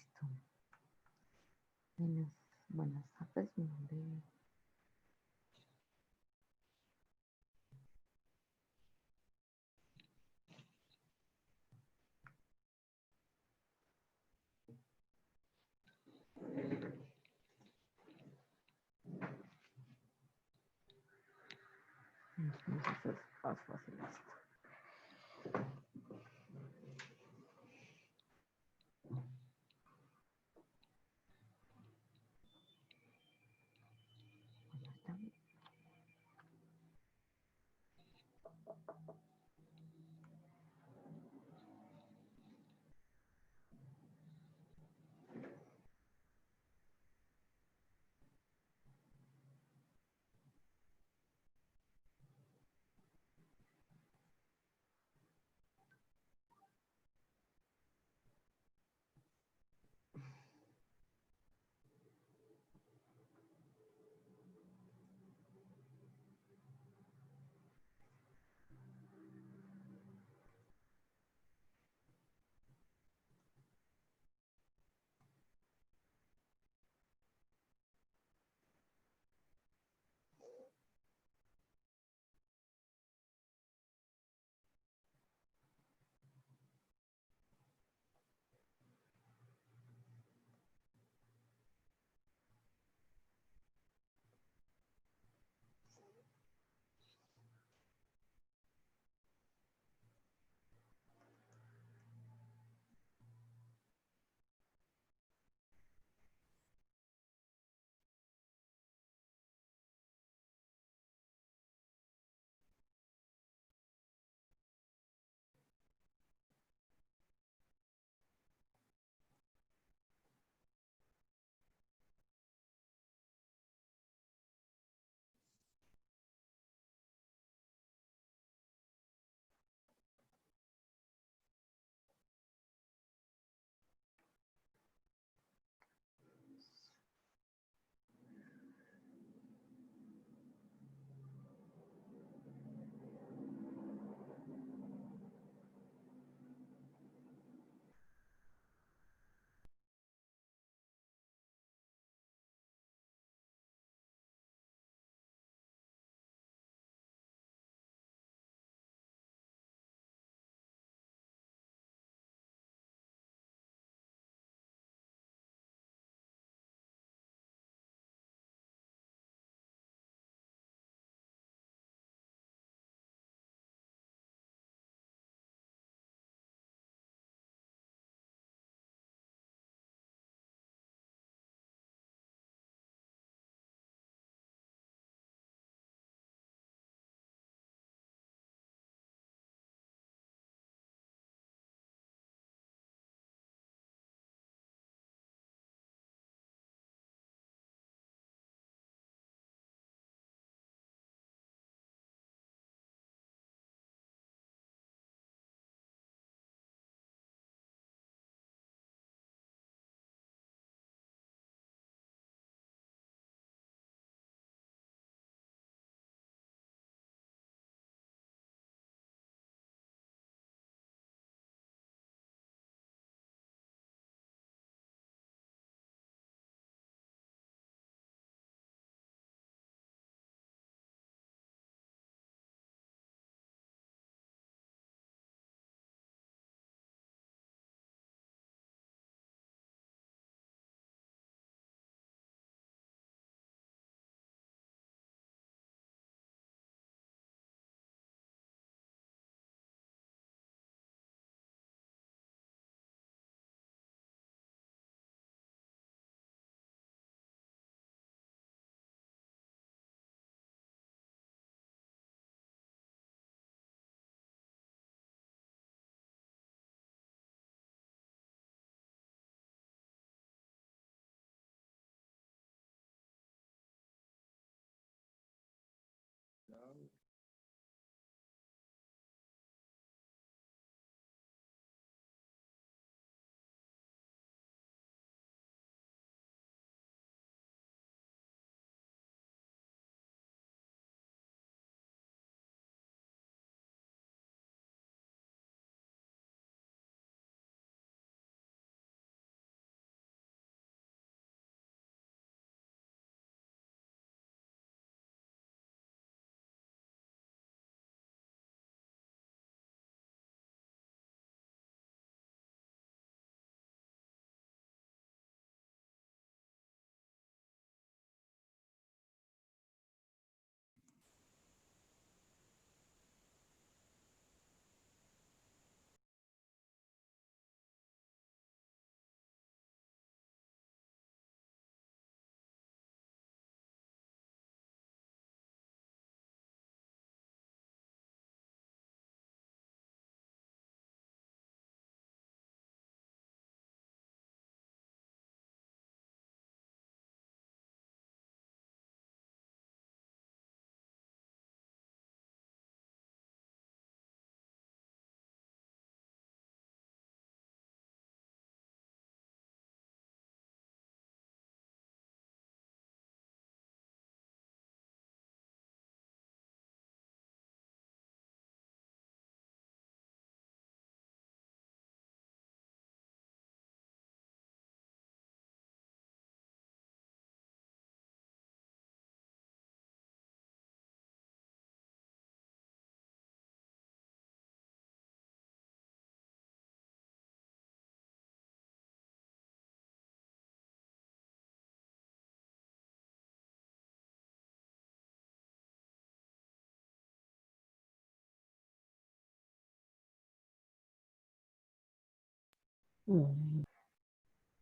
Listo. Buenas tardes, mi nombre. Entonces es más fácil esto. Bueno,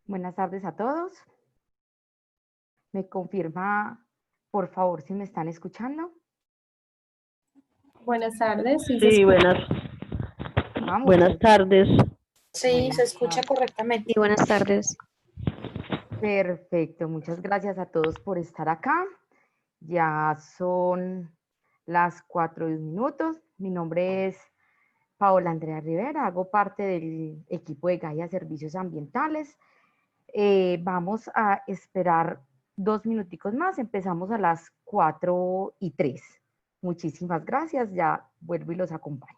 Buenas tardes a todos. ¿Me confirma, por favor, si me están escuchando? Buenas tardes, sí se Sí, escucha. buenas tardes. Sí, se Buenas escucha tardes. correctamente. Y buenas tardes. Perfecto, muchas gracias a todos por estar acá. Ya son las 4:01. Mi nombre es Paola Andrea Rivera, hago parte del equipo de Gaia Servicios Ambientales. Vamos a esperar 2 minuticos más, empezamos a las 4:03. Muchísimas gracias, ya vuelvo y los acompaño.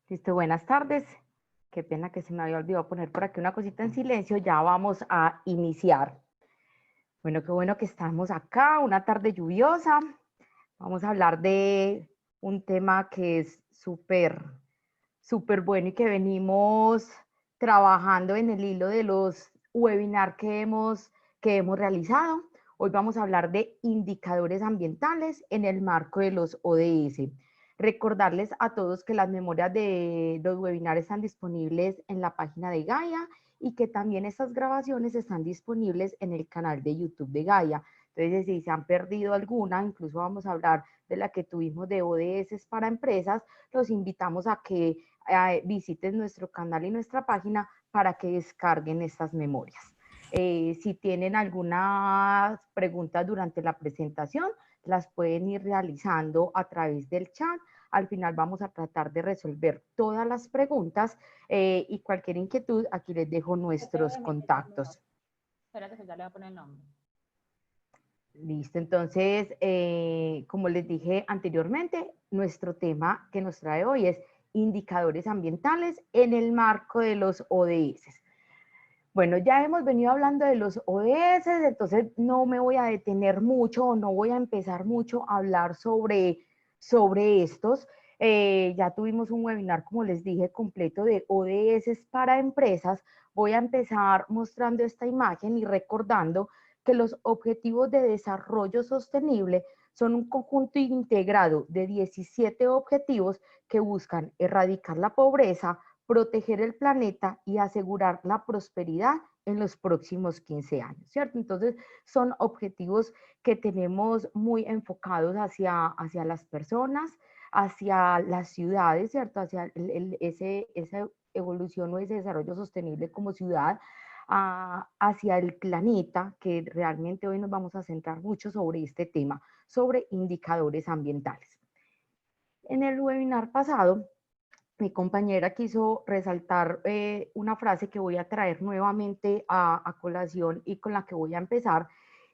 Listo, buenas tardes. Qué pena que se me había olvidado poner por aquí una cosita en silencio. Ya vamos a iniciar. Bueno, qué bueno que estamos acá, una tarde lluviosa. Vamos a hablar de un tema que es súper bueno y que venimos trabajando en el hilo de los webinars que hemos realizado. Hoy vamos a hablar de indicadores ambientales en el marco de los ODS. Recordarles a todos que las memorias de los webinars están disponibles en la página de Gaia y que también estas grabaciones están disponibles en el canal de YouTube de Gaia. Entonces, si se han perdido alguna, incluso vamos a hablar de la que tuvimos de ODS para empresas, los invitamos a que visiten nuestro canal y nuestra página para que descarguen estas memorias. Si tienen algunas preguntas durante la presentación, las pueden ir realizando a través del chat. Al final vamos a tratar de resolver todas las preguntas y cualquier inquietud, aquí les dejo nuestros contactos. Espérate que ya le voy a poner el nombre. Listo, entonces, como les dije anteriormente, nuestro tema que nos trae hoy es indicadores ambientales en el marco de los ODS. Bueno, ya hemos venido hablando de los ODS, entonces no me voy a detener mucho o no voy a empezar mucho a hablar sobre estos. Ya tuvimos un webinar, como les dije, completo de ODS para empresas. Voy a empezar mostrando esta imagen y recordando que los Objetivos de Desarrollo Sostenible son un conjunto integrado de 17 objetivos que buscan erradicar la pobreza, proteger el planeta y asegurar la prosperidad en los próximos 15 años, ¿cierto? Entonces, son objetivos que tenemos muy enfocados hacia las personas, hacia las ciudades, ¿cierto? Hacia esa evolución o ese desarrollo sostenible como ciudad, hacia el planeta, que realmente hoy nos vamos a centrar mucho sobre este tema, sobre indicadores ambientales. En el webinar pasado, mi compañera quiso resaltar una frase que voy a traer nuevamente a colación y con la que voy a empezar,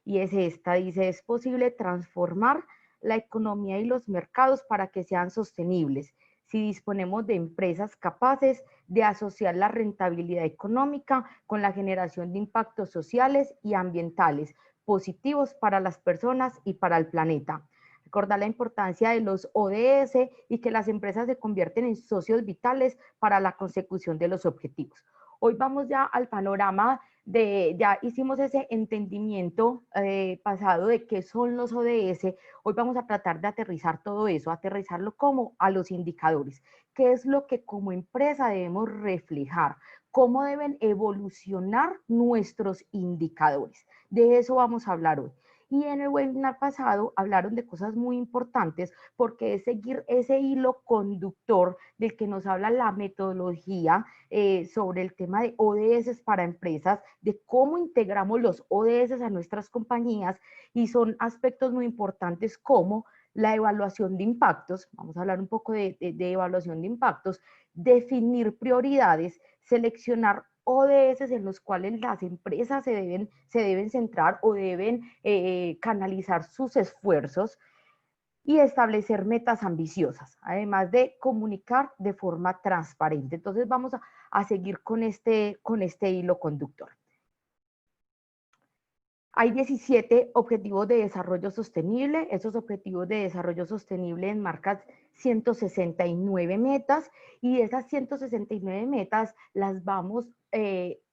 y es esta, dice, es posible transformar la economía y los mercados para que sean sostenibles si disponemos de empresas capaces de asociar la rentabilidad económica con la generación de impactos sociales y ambientales positivos para las personas y para el planeta. Recordar la importancia de los ODS y que las empresas se convierten en socios vitales para la consecución de los objetivos. Hoy vamos ya al panorama ya hicimos ese entendimiento pasado de qué son los ODS. Hoy vamos a tratar de aterrizar todo eso, aterrizarlo como a los indicadores. ¿Qué es lo que como empresa debemos reflejar? ¿Cómo deben evolucionar nuestros indicadores? De eso vamos a hablar hoy. Y en el webinar pasado hablaron de cosas muy importantes porque es seguir ese hilo conductor del que nos habla la metodología sobre el tema de ODS para empresas, de cómo integramos los ODS a nuestras compañías, y son aspectos muy importantes como la evaluación de impactos. Vamos a hablar un poco de evaluación de impactos, definir prioridades, seleccionar ODS en los cuales las empresas se deben centrar o deben canalizar sus esfuerzos, y establecer metas ambiciosas, además de comunicar de forma transparente. Entonces vamos a seguir con este hilo conductor. Hay 17 objetivos de desarrollo sostenible. Esos objetivos de desarrollo sostenible enmarcan 169 metas, y esas 169 metas las vamos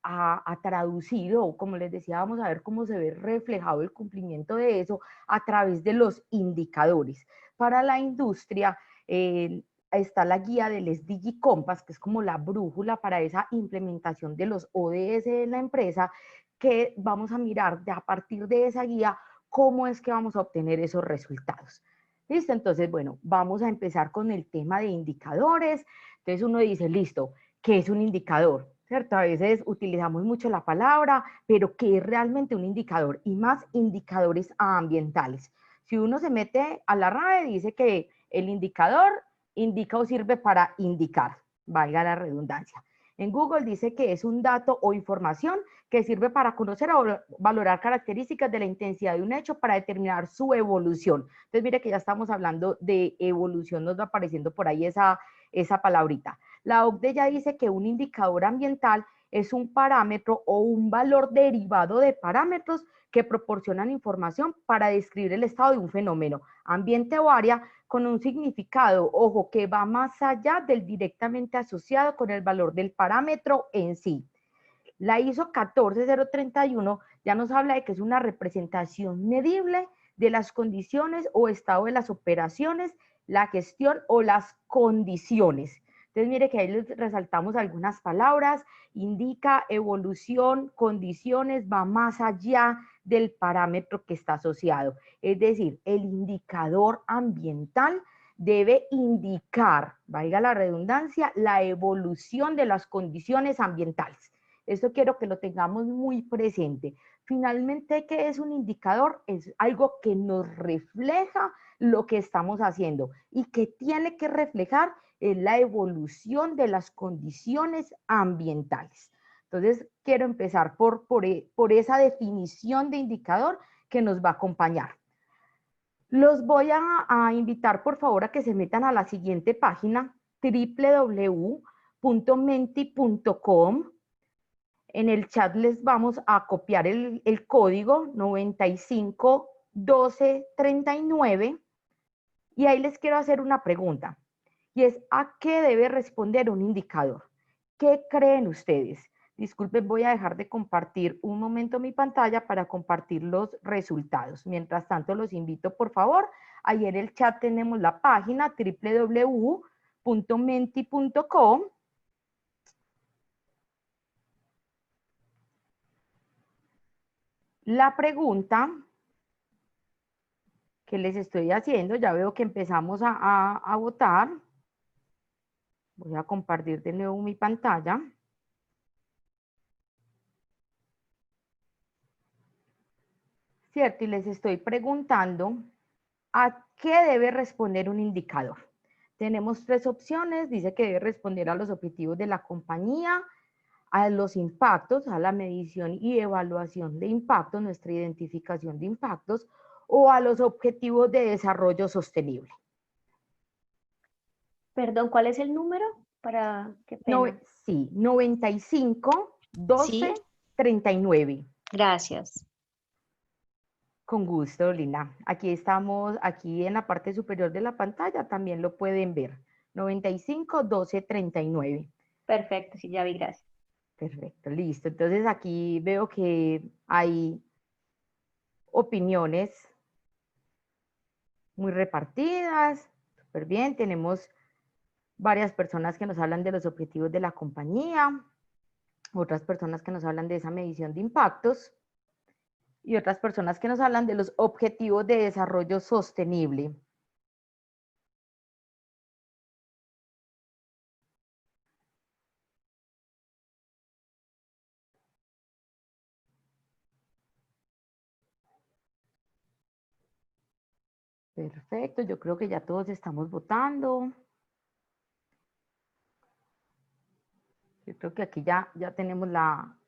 a traducir, o como les decía, vamos a ver cómo se ve reflejado el cumplimiento de eso a través de los indicadores. Para la industria está la guía del SDG Compass, que es como la brújula para esa implementación de los ODS en la empresa, que vamos a mirar a partir de esa guía cómo es que vamos a obtener esos resultados. ¿Listo? Entonces, bueno, vamos a empezar con el tema de indicadores. Entonces uno dice, listo, ¿qué es un indicador? ¿Cierto? A veces utilizamos mucho la palabra, pero ¿qué es realmente un indicador? Y más indicadores ambientales. Si uno se mete a la RAE, dice que el indicador indica o sirve para indicar, valga la redundancia. En Google dice que es un dato o información que sirve para conocer o valorar características de la intensidad de un hecho para determinar su evolución. Entonces, mire que ya estamos hablando de evolución, nos va apareciendo por ahí esa palabrita. La OCDE ya dice que un indicador ambiental es un parámetro o un valor derivado de parámetros que proporcionan información para describir el estado de un fenómeno, ambiente o área, con un significado, ojo, que va más allá del directamente asociado con el valor del parámetro en sí. La ISO 14031 ya nos habla de que es una representación medible de las condiciones o estado de las operaciones, la gestión o las condiciones. Entonces, mire que ahí les resaltamos algunas palabras: indica, evolución, condiciones, va más allá del parámetro que está asociado. Es decir, el indicador ambiental debe indicar, valga la redundancia, la evolución de las condiciones ambientales. Esto quiero que lo tengamos muy presente. Finalmente, ¿qué es un indicador? Es algo que nos refleja lo que estamos haciendo y que tiene que reflejar la evolución de las condiciones ambientales. Entonces, quiero empezar por esa definición de indicador que nos va a acompañar. Los voy a invitar, por favor, a que se metan a la siguiente página, www.menti.com. En el chat les vamos a copiar el código 951239, y ahí les quiero hacer una pregunta, y es: ¿a qué debe responder un indicador? ¿Qué creen ustedes? Disculpen, voy a dejar de compartir un momento mi pantalla para compartir los resultados. Mientras tanto, los invito, por favor, ahí en el chat tenemos la página www.menti.com. La pregunta que les estoy haciendo, ya veo que empezamos a votar. Voy a compartir de nuevo mi pantalla. ¿Cierto? Y les estoy preguntando: ¿a qué debe responder un indicador? Tenemos tres opciones. Dice que debe responder a los objetivos de la compañía, a los impactos, a la medición y evaluación de impactos, nuestra identificación de impactos, o a los objetivos de desarrollo sostenible. Perdón, ¿cuál es el número? Qué pena. Sí, 95 12 ¿Sí? 39. Gracias. Con gusto, Lina. Aquí estamos, aquí en la parte superior de la pantalla también lo pueden ver. 95 12 39. Perfecto, sí, ya vi, gracias. Perfecto, listo. Entonces aquí veo que hay opiniones muy repartidas. Súper bien, tenemos varias personas que nos hablan de los objetivos de la compañía, otras personas que nos hablan de esa medición de impactos, y otras personas que nos hablan de los objetivos de desarrollo sostenible. Perfecto, yo creo que ya todos estamos votando. Yo creo que aquí ya tenemos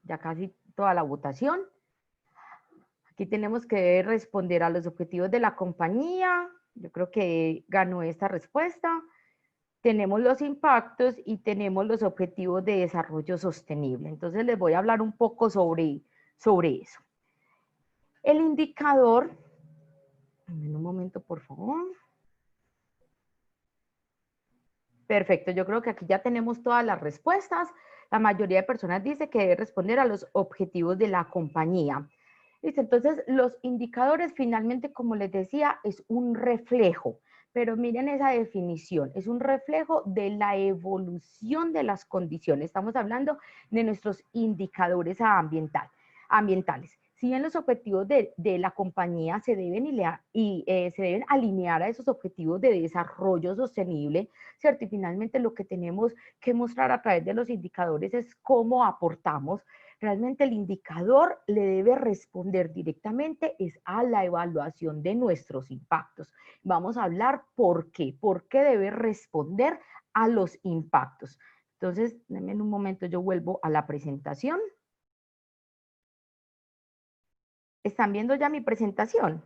ya casi toda la votación. Aquí tenemos que responder a los objetivos de la compañía. Yo creo que ganó esta respuesta. Tenemos los impactos y tenemos los objetivos de desarrollo sostenible. Entonces les voy a hablar un poco sobre eso. El indicador, en un momento por favor. Perfecto, yo creo que aquí ya tenemos todas las respuestas. La mayoría de personas dice que debe responder a los objetivos de la compañía. Listo, entonces los indicadores finalmente, como les decía, es un reflejo. Pero miren esa definición, es un reflejo de la evolución de las condiciones. Estamos hablando de nuestros indicadores ambientales. Si bien los objetivos de la compañía se deben alinear a esos objetivos de desarrollo sostenible, ¿cierto? Y finalmente lo que tenemos que mostrar a través de los indicadores es cómo aportamos. Realmente el indicador le debe responder directamente es a la evaluación de nuestros impactos. Vamos a hablar por qué debe responder a los impactos. Entonces, denme un momento, yo vuelvo a la presentación. ¿Están viendo ya mi presentación?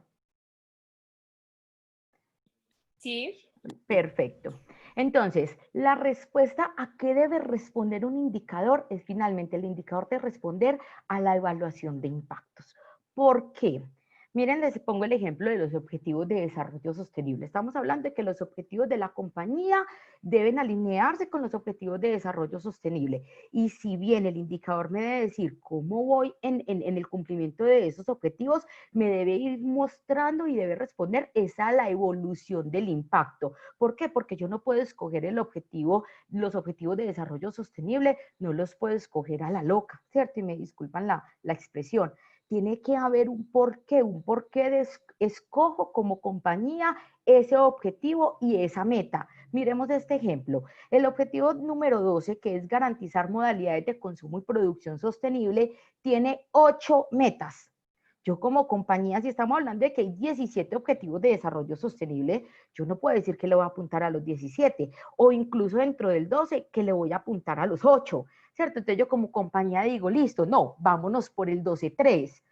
Sí. Perfecto. Entonces, la respuesta a qué debe responder un indicador es finalmente el indicador de responder a la evaluación de impactos. ¿Por qué? Miren, les pongo el ejemplo de los objetivos de desarrollo sostenible. Estamos hablando de que los objetivos de la compañía deben alinearse con los objetivos de desarrollo sostenible. Y si bien el indicador me debe decir cómo voy en el cumplimiento de esos objetivos, me debe ir mostrando y debe responder esa a la evolución del impacto. ¿Por qué? Porque yo no puedo escoger los objetivos de desarrollo sostenible, no los puedo escoger a la loca, ¿cierto? Y me disculpan la expresión. Tiene que haber un porqué escojo como compañía ese objetivo y esa meta. Miremos este ejemplo. El objetivo número 12, que es garantizar modalidades de consumo y producción sostenible, tiene 8 metas. Yo como compañía, si estamos hablando de que hay 17 objetivos de desarrollo sostenible, yo no puedo decir que le voy a apuntar a los 17, o incluso dentro del 12 que le voy a apuntar a los 8, ¿cierto? Entonces yo como compañía digo, listo, no, vámonos por el 12.3.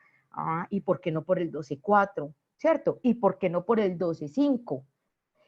¿Y por qué no por el 12.4? ¿Cierto? ¿Y por qué no por el 12.5?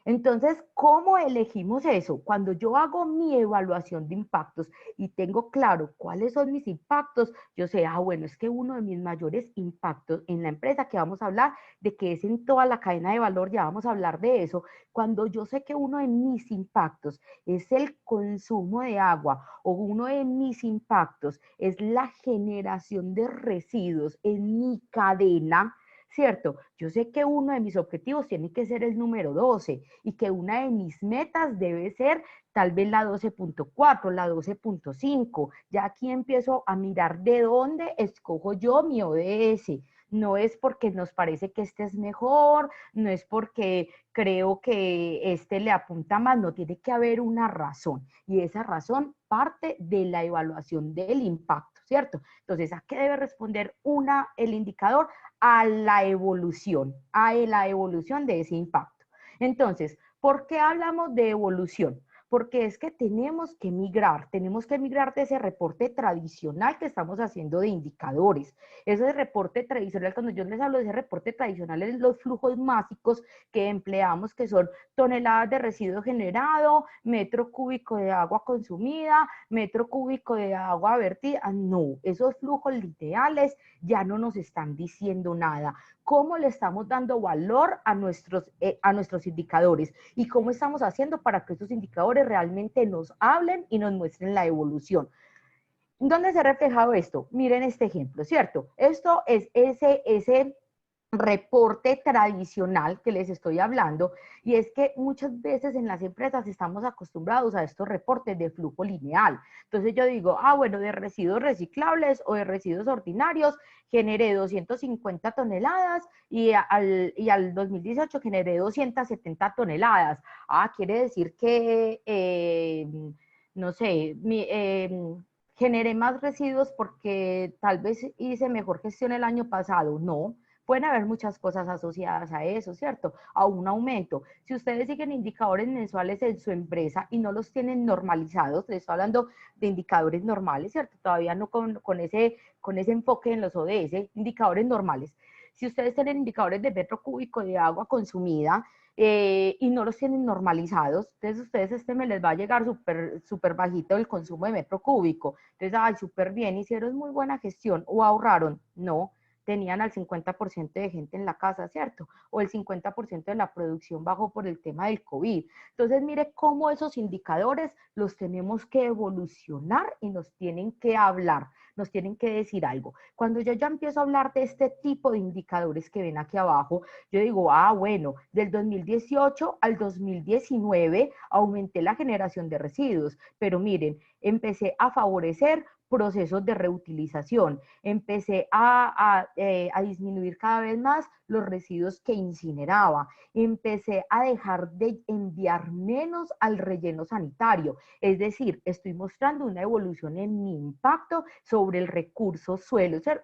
Entonces, ¿cómo elegimos eso? Cuando yo hago mi evaluación de impactos y tengo claro cuáles son mis impactos, yo sé, bueno, es que uno de mis mayores impactos en la empresa, que vamos a hablar de que es en toda la cadena de valor, ya vamos a hablar de eso, cuando yo sé que uno de mis impactos es el consumo de agua o uno de mis impactos es la generación de residuos en mi cadena, ¿cierto? Yo sé que uno de mis objetivos tiene que ser el número 12 y que una de mis metas debe ser tal vez la 12.4, la 12.5. Ya aquí empiezo a mirar de dónde escojo yo mi ODS. No es porque nos parece que este es mejor, no es porque creo que este le apunta más, no, tiene que haber una razón. Y esa razón parte de la evaluación del impacto, ¿cierto? Entonces, ¿a qué debe responder el indicador? A la evolución de ese impacto. Entonces, ¿por qué hablamos de evolución? Porque es que tenemos que migrar de ese reporte tradicional que estamos haciendo de indicadores. Ese reporte tradicional, cuando yo les hablo de ese reporte tradicional, es los flujos máxicos que empleamos, que son toneladas de residuo generado, metro cúbico de agua consumida, metro cúbico de agua vertida. No, esos flujos literales ya no nos están diciendo nada. ¿Cómo le estamos dando valor a nuestros indicadores? ¿Y cómo estamos haciendo para que estos indicadores realmente nos hablen y nos muestren la evolución? ¿Dónde se ha reflejado esto? Miren este ejemplo, ¿cierto? Esto es ese reporte tradicional que les estoy hablando, y es que muchas veces en las empresas estamos acostumbrados a estos reportes de flujo lineal. Entonces yo digo, bueno, de residuos reciclables o de residuos ordinarios generé 250 toneladas y al 2018 generé 270 toneladas. Quiere decir que, no sé, generé más residuos porque tal vez hice mejor gestión el año pasado. No, pueden haber muchas cosas asociadas a eso, ¿cierto? A un aumento. Si ustedes siguen indicadores mensuales en su empresa y no los tienen normalizados, les estoy hablando de indicadores normales, ¿cierto? Todavía no con ese enfoque en los ODS, indicadores normales. Si ustedes tienen indicadores de metro cúbico de agua consumida, y no los tienen normalizados, entonces ustedes este mes les va a llegar súper bajito el consumo de metro cúbico. Entonces, ay, súper bien, hicieron muy buena gestión o ahorraron. No, tenían al 50% de gente en la casa, ¿cierto? O el 50% de la producción bajó por el tema del COVID. Entonces, mire cómo esos indicadores los tenemos que evolucionar y nos tienen que hablar, nos tienen que decir algo. Cuando yo ya empiezo a hablar de este tipo de indicadores que ven aquí abajo, yo digo, bueno, del 2018 al 2019 aumenté la generación de residuos, pero miren, empecé a favorecer procesos de reutilización, empecé a disminuir cada vez más los residuos que incineraba, empecé a dejar de enviar menos al relleno sanitario, es decir, estoy mostrando una evolución en mi impacto sobre el recurso suelo, o sea,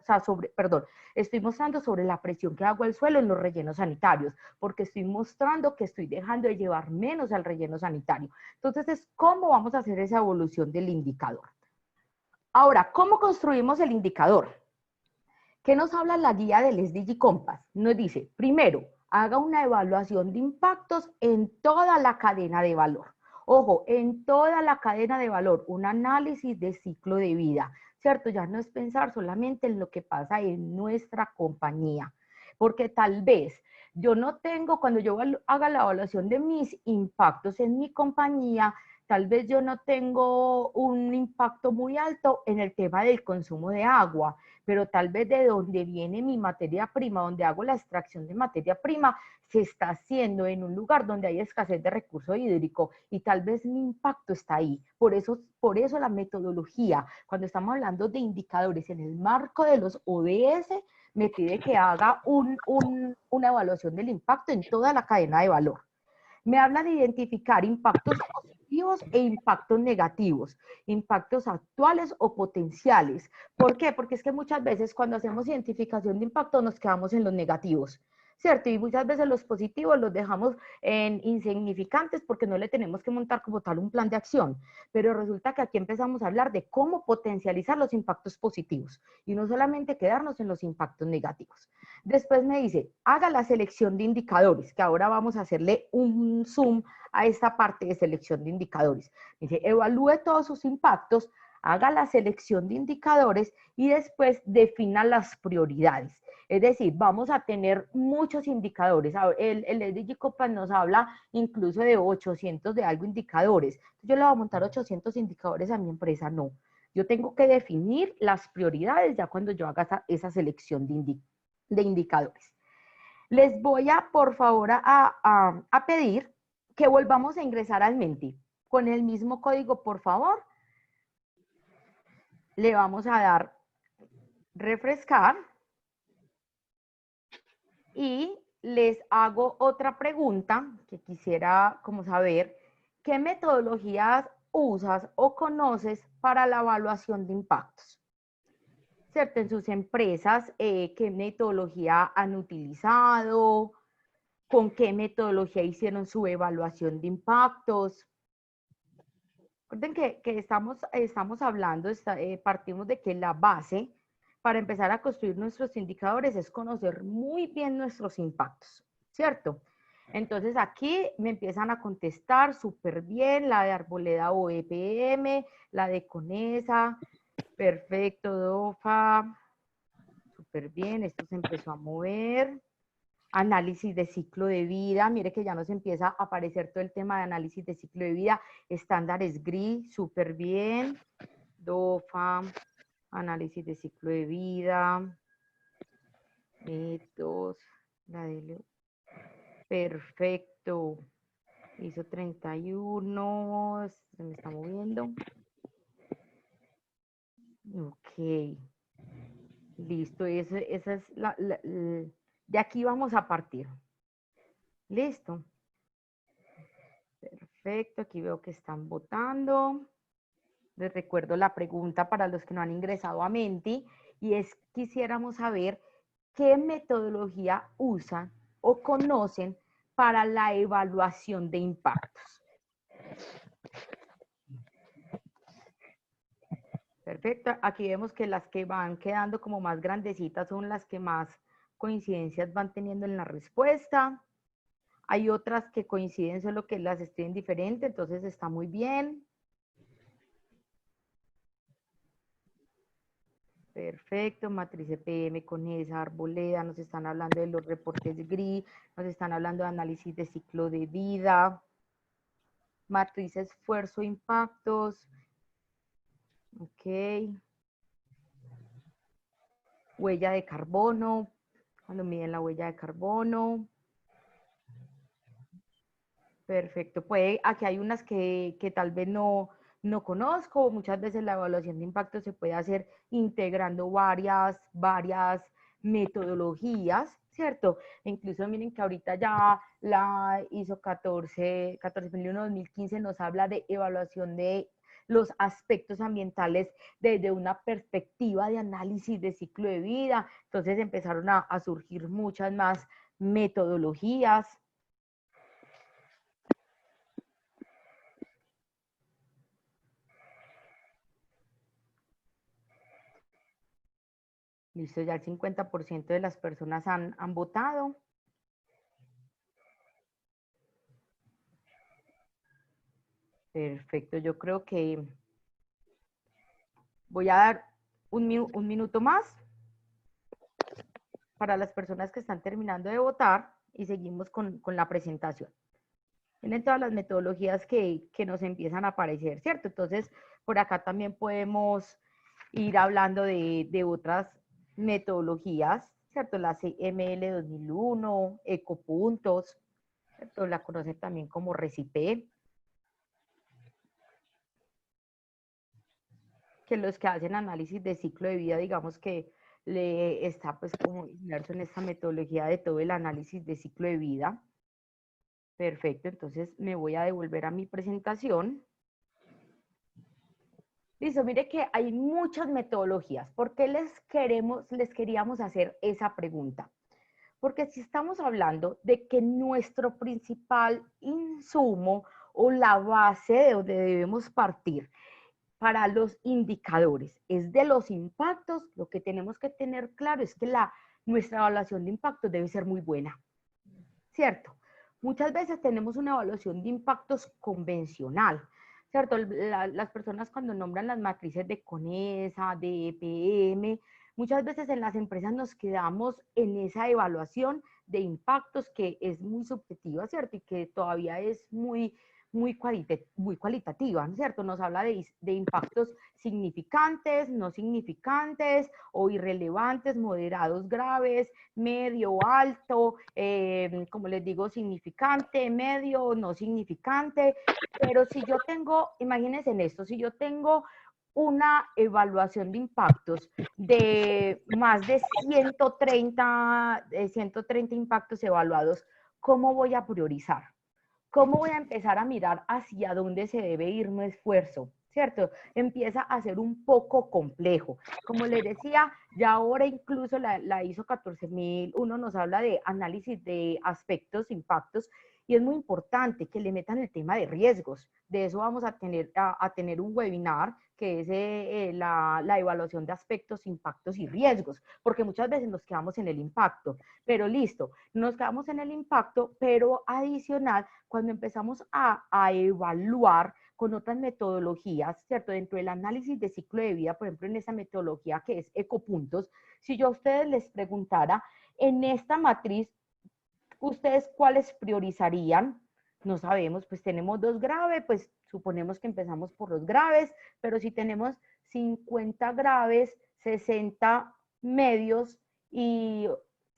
estoy mostrando sobre la presión que hago al suelo en los rellenos sanitarios, porque estoy mostrando que estoy dejando de llevar menos al relleno sanitario. Entonces, es cómo vamos a hacer esa evolución del indicador. Ahora, ¿cómo construimos el indicador? ¿Qué nos habla la guía del SDG Compass? Nos dice, primero, haga una evaluación de impactos en toda la cadena de valor. Ojo, en toda la cadena de valor, un análisis de ciclo de vida, ¿cierto? Ya no es pensar solamente en lo que pasa en nuestra compañía, porque tal vez yo no tengo, cuando yo haga la evaluación de mis impactos en mi compañía, tal vez yo no tengo un impacto muy alto en el tema del consumo de agua, pero tal vez de donde viene mi materia prima, donde hago la extracción de materia prima, se está haciendo en un lugar donde hay escasez de recurso hídrico y tal vez mi impacto está ahí. Por eso la metodología, cuando estamos hablando de indicadores en el marco de los ODS, me pide que haga una evaluación del impacto en toda la cadena de valor. Me habla de identificar impactos positivos e impactos negativos, impactos actuales o potenciales. ¿Por qué? Porque es que muchas veces cuando hacemos identificación de impacto nos quedamos en los negativos, ¿cierto? Y muchas veces los positivos los dejamos en insignificantes porque no le tenemos que montar como tal un plan de acción. Pero resulta que aquí empezamos a hablar de cómo potencializar los impactos positivos y no solamente quedarnos en los impactos negativos. Después me dice, haga la selección de indicadores, que ahora vamos a hacerle un zoom a esta parte de selección de indicadores. Dice, evalúe todos sus impactos, haga la selección de indicadores y después defina las prioridades. Es decir, vamos a tener muchos indicadores. El SDG Compass nos habla incluso de 800 de algo indicadores. Yo le voy a montar 800 indicadores a mi empresa. No, yo tengo que definir las prioridades ya cuando yo haga esa selección de indicadores. Les voy a, por favor, a pedir que volvamos a ingresar al Menti. Con el mismo código, por favor. Le vamos a dar refrescar. Y les hago otra pregunta que quisiera como saber, ¿qué metodologías usas o conoces para la evaluación de impactos? ¿Cierto? En sus empresas, ¿qué metodología han utilizado? ¿Con qué metodología hicieron su evaluación de impactos? Recuerden que estamos hablando, partimos de que la base para empezar a construir nuestros indicadores es conocer muy bien nuestros impactos, ¿cierto? Entonces aquí me empiezan a contestar súper bien, la de Arboleda OEPM, la de Conesa, perfecto, DOFA, súper bien, esto se empezó a mover. Análisis de ciclo de vida, mire que ya nos empieza a aparecer todo el tema de análisis de ciclo de vida, estándares GRI, súper bien, DOFA, análisis de ciclo de vida, métodos, La DLU. Perfecto. ISO 31. Se me está moviendo. Ok. Listo. Esa es de aquí vamos a partir. Listo. Perfecto. Aquí veo que están votando. Les recuerdo la pregunta para los que no han ingresado a Menti y es, quisiéramos saber qué metodología usan o conocen para la evaluación de impactos. Perfecto. Aquí vemos que las que van quedando como más grandecitas son las que más coincidencias van teniendo en la respuesta. Hay otras que coinciden, solo que las escriben diferente, entonces está muy bien. Perfecto, matriz EPM con esa arboleda, nos están hablando de los reportes GRI, nos están hablando de análisis de ciclo de vida, matriz esfuerzo impactos, ok, huella de carbono, cuando miden la huella de carbono, perfecto, aquí hay unas que tal vez no conozco, muchas veces la evaluación de impacto se puede hacer integrando varias metodologías, ¿cierto? E incluso miren que ahorita ya la ISO 14001-2015 nos habla de evaluación de los aspectos ambientales desde una perspectiva de análisis de ciclo de vida, entonces empezaron a surgir muchas más metodologías. Listo, ya el 50% de las personas han votado. Perfecto, yo creo que voy a dar un minuto más para las personas que están terminando de votar y seguimos con la presentación. Tienen todas las metodologías que nos empiezan a aparecer, ¿cierto? Entonces, por acá también podemos ir hablando de otras metodologías, ¿cierto? La CML 2001, Ecopuntos, ¿cierto? La conocen también como RECIPE, que los que hacen análisis de ciclo de vida, digamos que le está pues como inmerso en esta metodología de todo el análisis de ciclo de vida. Perfecto, entonces me voy a devolver a mi presentación. Listo, mire que hay muchas metodologías. ¿Por qué les queríamos hacer esa pregunta? Porque si estamos hablando de que nuestro principal insumo o la base de donde debemos partir para los indicadores es de los impactos, lo que tenemos que tener claro es que nuestra evaluación de impactos debe ser muy buena, ¿cierto? Muchas veces tenemos una evaluación de impactos convencional, ¿cierto? Las personas cuando nombran las matrices de CONESA, de EPM, muchas veces en las empresas nos quedamos en esa evaluación de impactos que es muy subjetiva, ¿cierto? Y que todavía es muy cualitativa, ¿no es cierto? Nos habla de impactos significantes, no significantes o irrelevantes, moderados, graves, medio, alto, como les digo, significante, medio, no significante. Pero si yo tengo, imagínense en esto, si yo tengo una evaluación de impactos de más de 130 impactos evaluados, ¿cómo voy a priorizar? ¿Cómo voy a empezar a mirar hacia dónde se debe ir mi esfuerzo? ¿Cierto? Empieza a ser un poco complejo. Como les decía, ya ahora incluso la ISO 14001 nos habla de análisis de aspectos, impactos, y es muy importante que le metan el tema de riesgos. De eso vamos a tener un webinar que es la evaluación de aspectos, impactos y riesgos, porque muchas veces nos quedamos en el impacto, pero listo, nos quedamos en el impacto, pero adicional, cuando empezamos a evaluar con otras metodologías, ¿cierto? Dentro del análisis de ciclo de vida, por ejemplo, en esa metodología que es Ecopuntos, si yo a ustedes les preguntara, en esta matriz, ¿ustedes cuáles priorizarían? No sabemos, pues tenemos 2 graves, pues suponemos que empezamos por los graves, pero si tenemos 50 graves, 60 medios y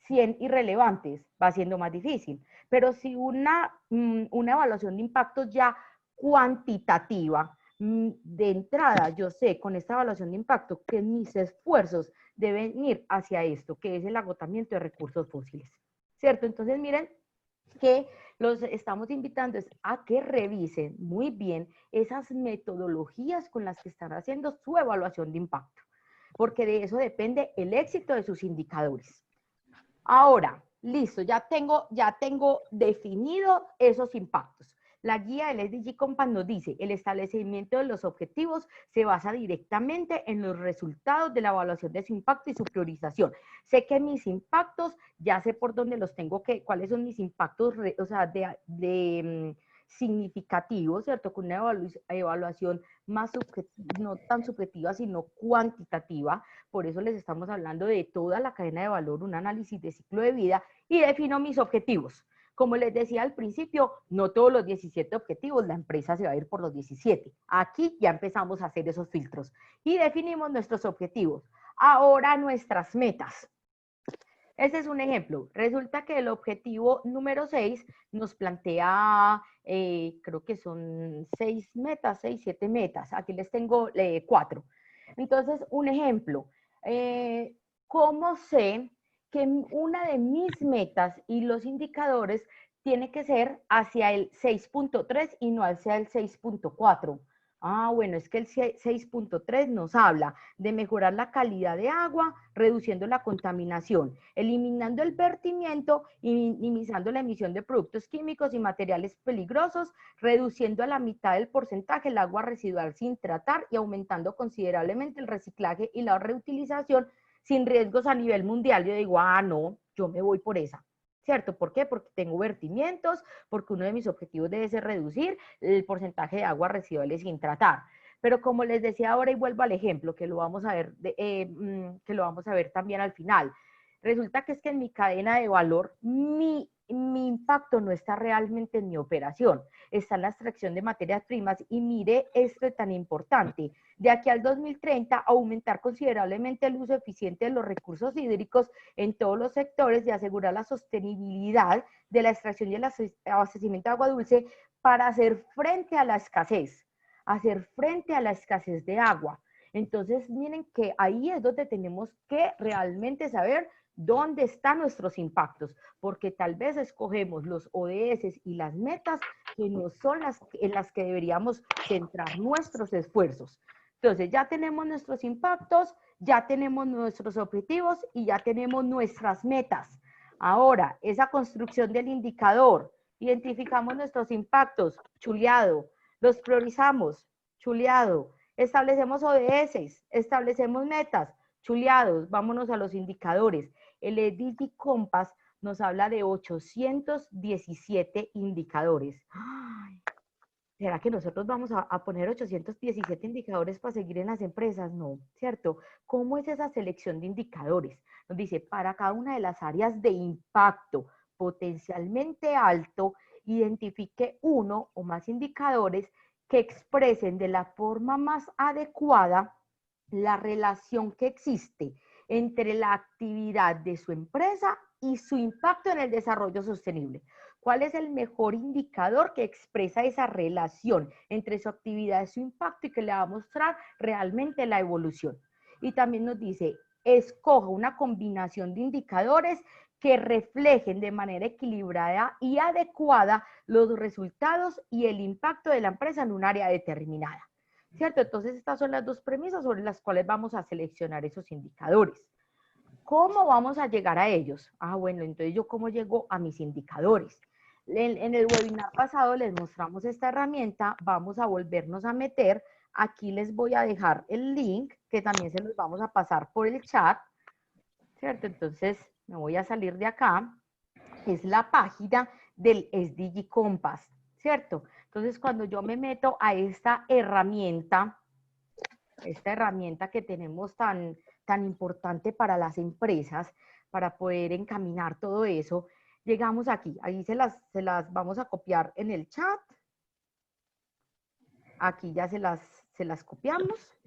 100 irrelevantes, va siendo más difícil. Pero si una evaluación de impactos ya cuantitativa, de entrada yo sé con esta evaluación de impacto que mis esfuerzos deben ir hacia esto, que es el agotamiento de recursos fósiles, ¿cierto? Entonces miren que los estamos invitando es a que revisen muy bien esas metodologías con las que están haciendo su evaluación de impacto, porque de eso depende el éxito de sus indicadores. Ahora, listo, ya tengo definido esos impactos. La guía del SDG Compass nos dice, el establecimiento de los objetivos se basa directamente en los resultados de la evaluación de su impacto y su priorización. Sé que mis impactos, ya sé por dónde los tengo que, cuáles son mis impactos, o sea, significativos, ¿cierto? Con una evaluación más no tan subjetiva, sino cuantitativa. Por eso les estamos hablando de toda la cadena de valor, un análisis de ciclo de vida, y defino mis objetivos. Como les decía al principio, no todos los 17 objetivos, la empresa se va a ir por los 17. Aquí ya empezamos a hacer esos filtros y definimos nuestros objetivos. Ahora nuestras metas. Este es un ejemplo. Resulta que el objetivo número 6 nos plantea, creo que son 6 metas, 6, 7 metas. Aquí les tengo 4. Entonces, un ejemplo. ¿Cómo sé que una de mis metas y los indicadores tiene que ser hacia el 6.3 y no hacia el 6.4? Ah, bueno, es que el 6.3 nos habla de mejorar la calidad de agua, reduciendo la contaminación, eliminando el vertimiento y minimizando la emisión de productos químicos y materiales peligrosos, reduciendo a la mitad del porcentaje el agua residual sin tratar y aumentando considerablemente el reciclaje y la reutilización sin riesgos a nivel mundial. Yo digo, ah, no, yo me voy por esa. ¿Cierto? ¿Por qué? Porque tengo vertimientos, porque uno de mis objetivos debe ser reducir el porcentaje de aguas residuales sin tratar. Pero como les decía ahora y vuelvo al ejemplo, que lo vamos a ver, que lo vamos a ver también al final. Resulta que es que en mi cadena de valor, mi impacto no está realmente en mi operación, está en la extracción de materias primas y mire esto tan importante. De aquí al 2030, aumentar considerablemente el uso eficiente de los recursos hídricos en todos los sectores y asegurar la sostenibilidad de la extracción y el abastecimiento de agua dulce para hacer frente a la escasez, de agua. Entonces, miren que ahí es donde tenemos que realmente saber dónde están nuestros impactos, porque tal vez escogemos los ODS y las metas que no son en las que deberíamos centrar nuestros esfuerzos. Entonces, ya tenemos nuestros impactos, ya tenemos nuestros objetivos y ya tenemos nuestras metas. Ahora, esa construcción del indicador, identificamos nuestros impactos, chuleado, los priorizamos, chuleado, establecemos ODS, establecemos metas, chuleados, vámonos a los indicadores. El SDG Compass nos habla de 817 indicadores. Ay, ¿será que nosotros vamos a poner 817 indicadores para seguir en las empresas? No, ¿cierto? ¿Cómo es esa selección de indicadores? Nos dice, para cada una de las áreas de impacto potencialmente alto, identifique uno o más indicadores que expresen de la forma más adecuada la relación que existe entre la actividad de su empresa y su impacto en el desarrollo sostenible. ¿Cuál es el mejor indicador que expresa esa relación entre su actividad y su impacto y que le va a mostrar realmente la evolución? Y también nos dice, escoja una combinación de indicadores que reflejen de manera equilibrada y adecuada los resultados y el impacto de la empresa en un área determinada. ¿Cierto? Entonces, estas son las dos premisas sobre las cuales vamos a seleccionar esos indicadores. ¿Cómo vamos a llegar a ellos? Ah, bueno, entonces yo cómo llego a mis indicadores. En el webinar pasado les mostramos esta herramienta, vamos a volvernos a meter. Aquí les voy a dejar el link, que también se los vamos a pasar por el chat, ¿cierto? Entonces, me voy a salir de acá. Es la página del SDG Compass, ¿cierto? Entonces, cuando yo me meto a esta herramienta que tenemos tan importante para las empresas, para poder encaminar todo eso, llegamos aquí. Ahí se las vamos a copiar en el chat. Aquí ya se las copiamos.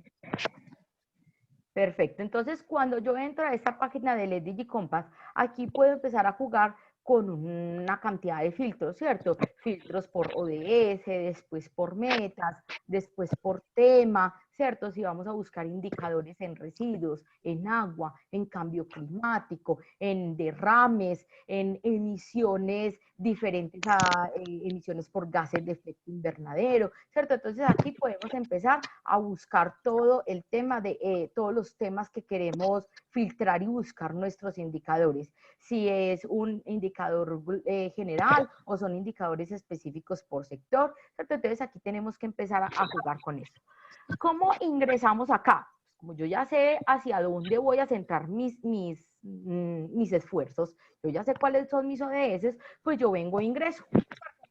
Perfecto. Entonces, cuando yo entro a esta página del SDG Compass, aquí puedo empezar a jugar con una cantidad de filtros, ¿cierto? Filtros por ODS, después por metas, después por tema, ¿cierto? Si vamos a buscar indicadores en residuos, en agua, en cambio climático, en derrames, en emisiones diferentes a emisiones por gases de efecto invernadero, ¿cierto? Entonces aquí podemos empezar a buscar todo el tema de todos los temas que queremos filtrar y buscar nuestros indicadores. Si es un indicador general o son indicadores específicos por sector, ¿cierto? Entonces aquí tenemos que empezar a jugar con eso. ¿Cómo ingresamos acá? Como yo ya sé hacia dónde voy a centrar mis esfuerzos, yo ya sé cuáles son mis ODS, pues yo vengo e ingreso.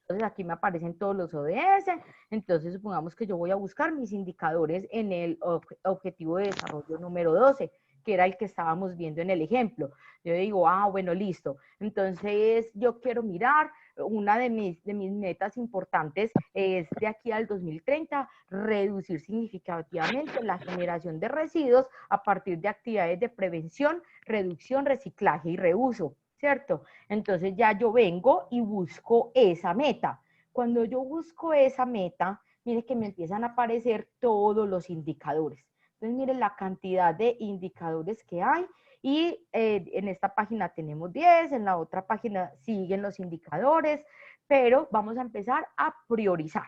Entonces aquí me aparecen todos los ODS, entonces supongamos que yo voy a buscar mis indicadores en el objetivo de desarrollo número 12, que era el que estábamos viendo en el ejemplo. Yo digo, bueno, listo. Entonces yo quiero mirar, una de mis metas importantes es de aquí al 2030, reducir significativamente la generación de residuos a partir de actividades de prevención, reducción, reciclaje y reuso, ¿cierto? Entonces ya yo vengo y busco esa meta. Cuando yo busco esa meta, mire que me empiezan a aparecer todos los indicadores. Entonces, miren la cantidad de indicadores que hay y en esta página tenemos 10, en la otra página siguen los indicadores, pero vamos a empezar a priorizar.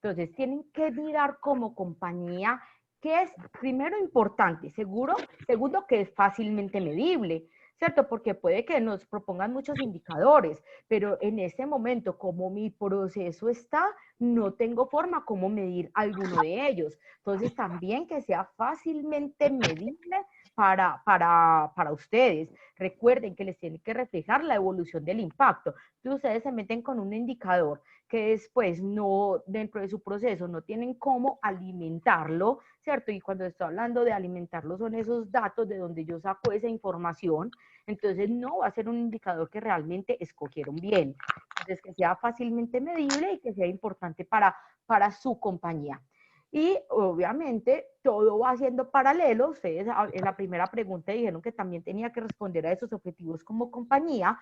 Entonces, tienen que mirar como compañía qué es, primero, importante, seguro, segundo, que es fácilmente medible, ¿cierto? Porque puede que nos propongan muchos indicadores, pero en este momento, como mi proceso está, no tengo forma como medir alguno de ellos. Entonces, también que sea fácilmente medible para ustedes. Recuerden que les tiene que reflejar la evolución del impacto. Entonces, ustedes se meten con un indicador que después no, dentro de su proceso, no tienen cómo alimentarlo, ¿cierto? Y cuando estoy hablando de alimentarlo son esos datos de donde yo saco esa información, entonces no va a ser un indicador que realmente escogieron bien. Entonces, que sea fácilmente medible y que sea importante para su compañía. Y obviamente todo va siendo paralelo. Ustedes en la primera pregunta dijeron que también tenía que responder a esos objetivos como compañía.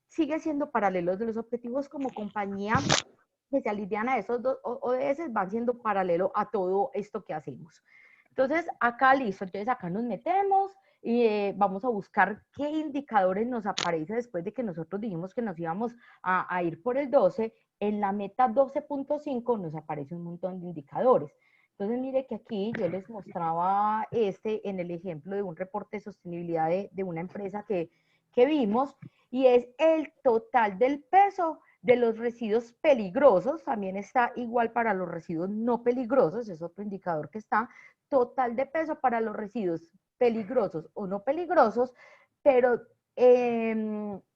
Sigue siendo paralelo de los objetivos como compañía que se alinean a esos dos ODS, van siendo paralelo a todo esto que hacemos. Entonces, acá listo, entonces acá nos metemos y vamos a buscar qué indicadores nos aparece después de que nosotros dijimos que nos íbamos a ir por el 12. En la meta 12.5 nos aparece un montón de indicadores. Entonces, mire que aquí yo les mostraba en el ejemplo de un reporte de sostenibilidad de una empresa que vimos, y es el total del peso de los residuos peligrosos. También está igual para los residuos no peligrosos, es otro indicador que está, total de peso para los residuos peligrosos o no peligrosos, pero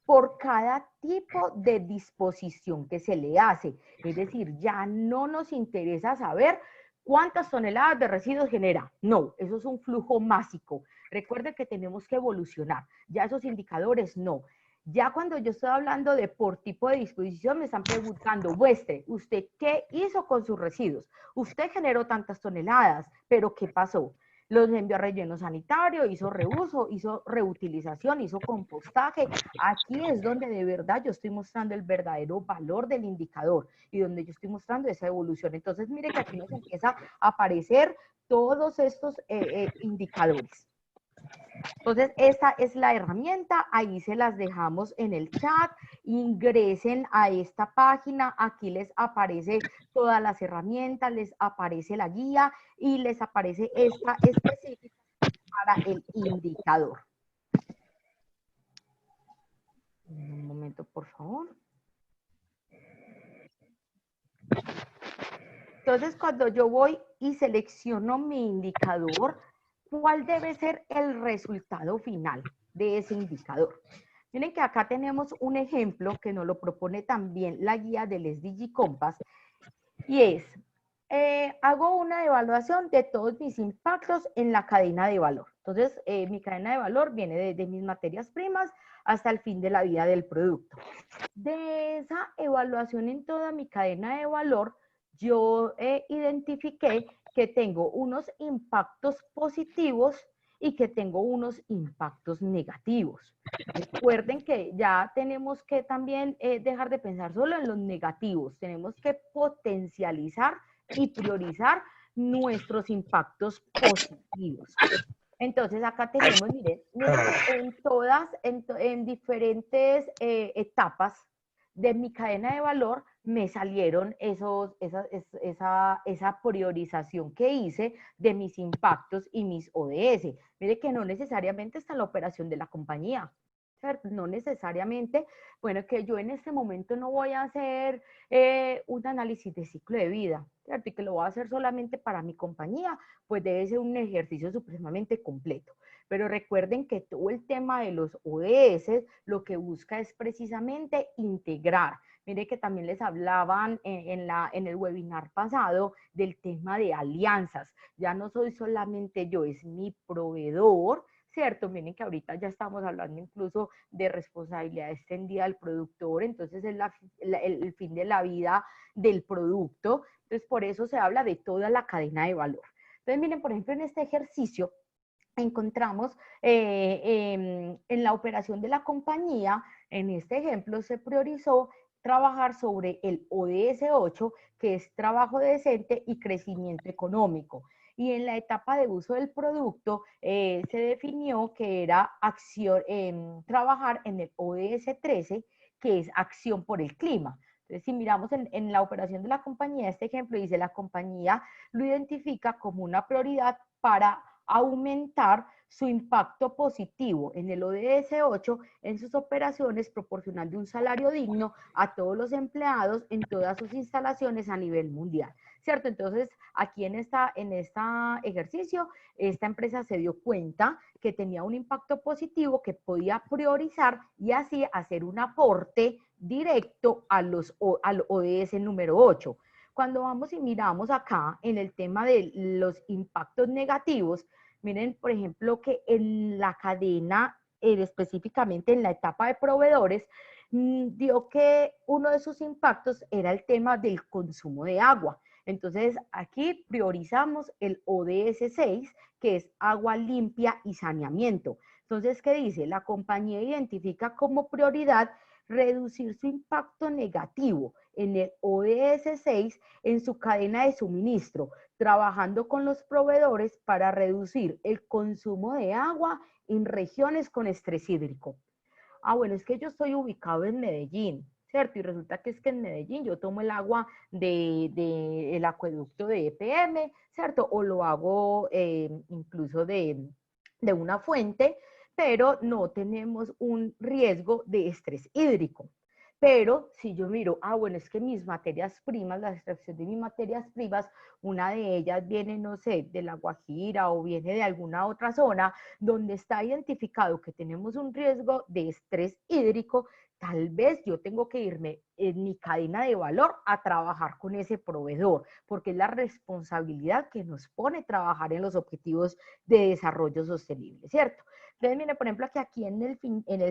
por cada tipo de disposición que se le hace. Es decir, ya no nos interesa saber cuántas toneladas de residuos genera. No, eso es un flujo másico. Recuerde que tenemos que evolucionar. Ya esos indicadores no. Ya cuando yo estoy hablando de por tipo de disposición, me están preguntando, muestre, ¿usted qué hizo con sus residuos? Usted generó tantas toneladas, pero ¿qué pasó? Los envió a relleno sanitario, hizo reuso, hizo reutilización, hizo compostaje. Aquí es donde de verdad yo estoy mostrando el verdadero valor del indicador y donde yo estoy mostrando esa evolución. Entonces, mire que aquí nos empieza a aparecer todos estos indicadores. Entonces, esta es la herramienta, ahí se las dejamos en el chat, ingresen a esta página, aquí les aparece todas las herramientas, les aparece la guía y les aparece esta específica para el indicador. Un momento, por favor. Entonces, cuando yo voy y selecciono mi indicador, ¿cuál debe ser el resultado final de ese indicador? Miren que acá tenemos un ejemplo que nos lo propone también la guía del SDG Compass, y es, hago una evaluación de todos mis impactos en la cadena de valor. Entonces, mi cadena de valor viene de mis materias primas hasta el fin de la vida del producto. De esa evaluación en toda mi cadena de valor, yo identifiqué que tengo unos impactos positivos y que tengo unos impactos negativos. Recuerden que ya tenemos que también dejar de pensar solo en los negativos, tenemos que potencializar y priorizar nuestros impactos positivos. Entonces acá tenemos, miren en diferentes etapas de mi cadena de valor me salieron esa priorización que hice de mis impactos y mis ODS. Mire que no necesariamente está en la operación de la compañía, ¿cierto? No necesariamente, bueno, que yo en este momento no voy a hacer un análisis de ciclo de vida, ¿cierto? Y que lo voy a hacer solamente para mi compañía, pues debe ser un ejercicio supremamente completo. Pero recuerden que todo el tema de los ODS lo que busca es precisamente integrar. Mire que también les hablaban en el webinar pasado del tema de alianzas. Ya no soy solamente yo, es mi proveedor, ¿cierto? Miren que ahorita ya estamos hablando incluso de responsabilidad extendida del productor, entonces es el fin de la vida del producto. Entonces, por eso se habla de toda la cadena de valor. Entonces, miren, por ejemplo, en este ejercicio encontramos en la operación de la compañía, en este ejemplo se priorizó trabajar sobre el ODS 8, que es trabajo decente y crecimiento económico. Y en la etapa de uso del producto se definió que era trabajar en el ODS 13, que es acción por el clima. Entonces, si miramos en la operación de la compañía, este ejemplo dice, la compañía lo identifica como una prioridad para aumentar su impacto positivo en el ODS 8 en sus operaciones, proporcionando un salario digno a todos los empleados en todas sus instalaciones a nivel mundial, ¿cierto? Entonces, aquí en este ejercicio, esta empresa se dio cuenta que tenía un impacto positivo que podía priorizar y así hacer un aporte directo al ODS número 8. Cuando vamos y miramos acá en el tema de los impactos negativos, miren, por ejemplo, que en la cadena, específicamente en la etapa de proveedores, dio que uno de sus impactos era el tema del consumo de agua. Entonces, aquí priorizamos el ODS 6, que es agua limpia y saneamiento. Entonces, ¿qué dice? La compañía identifica como prioridad reducir su impacto negativo en el ODS 6 en su cadena de suministro, trabajando con los proveedores para reducir el consumo de agua en regiones con estrés hídrico. Ah, bueno, es que yo estoy ubicado en Medellín, ¿cierto? Y resulta que es que en Medellín yo tomo el agua del acueducto de EPM, ¿cierto? O lo hago incluso de una fuente, pero no tenemos un riesgo de estrés hídrico. Pero si yo miro, ah, bueno, es que mis materias primas, la extracción de mis materias primas, una de ellas viene, no sé, de La Guajira o viene de alguna otra zona donde está identificado que tenemos un riesgo de estrés hídrico, tal vez yo tengo que irme en mi cadena de valor a trabajar con ese proveedor, porque es la responsabilidad que nos pone trabajar en los objetivos de desarrollo sostenible, ¿cierto? Entonces, miren, por ejemplo, que aquí en el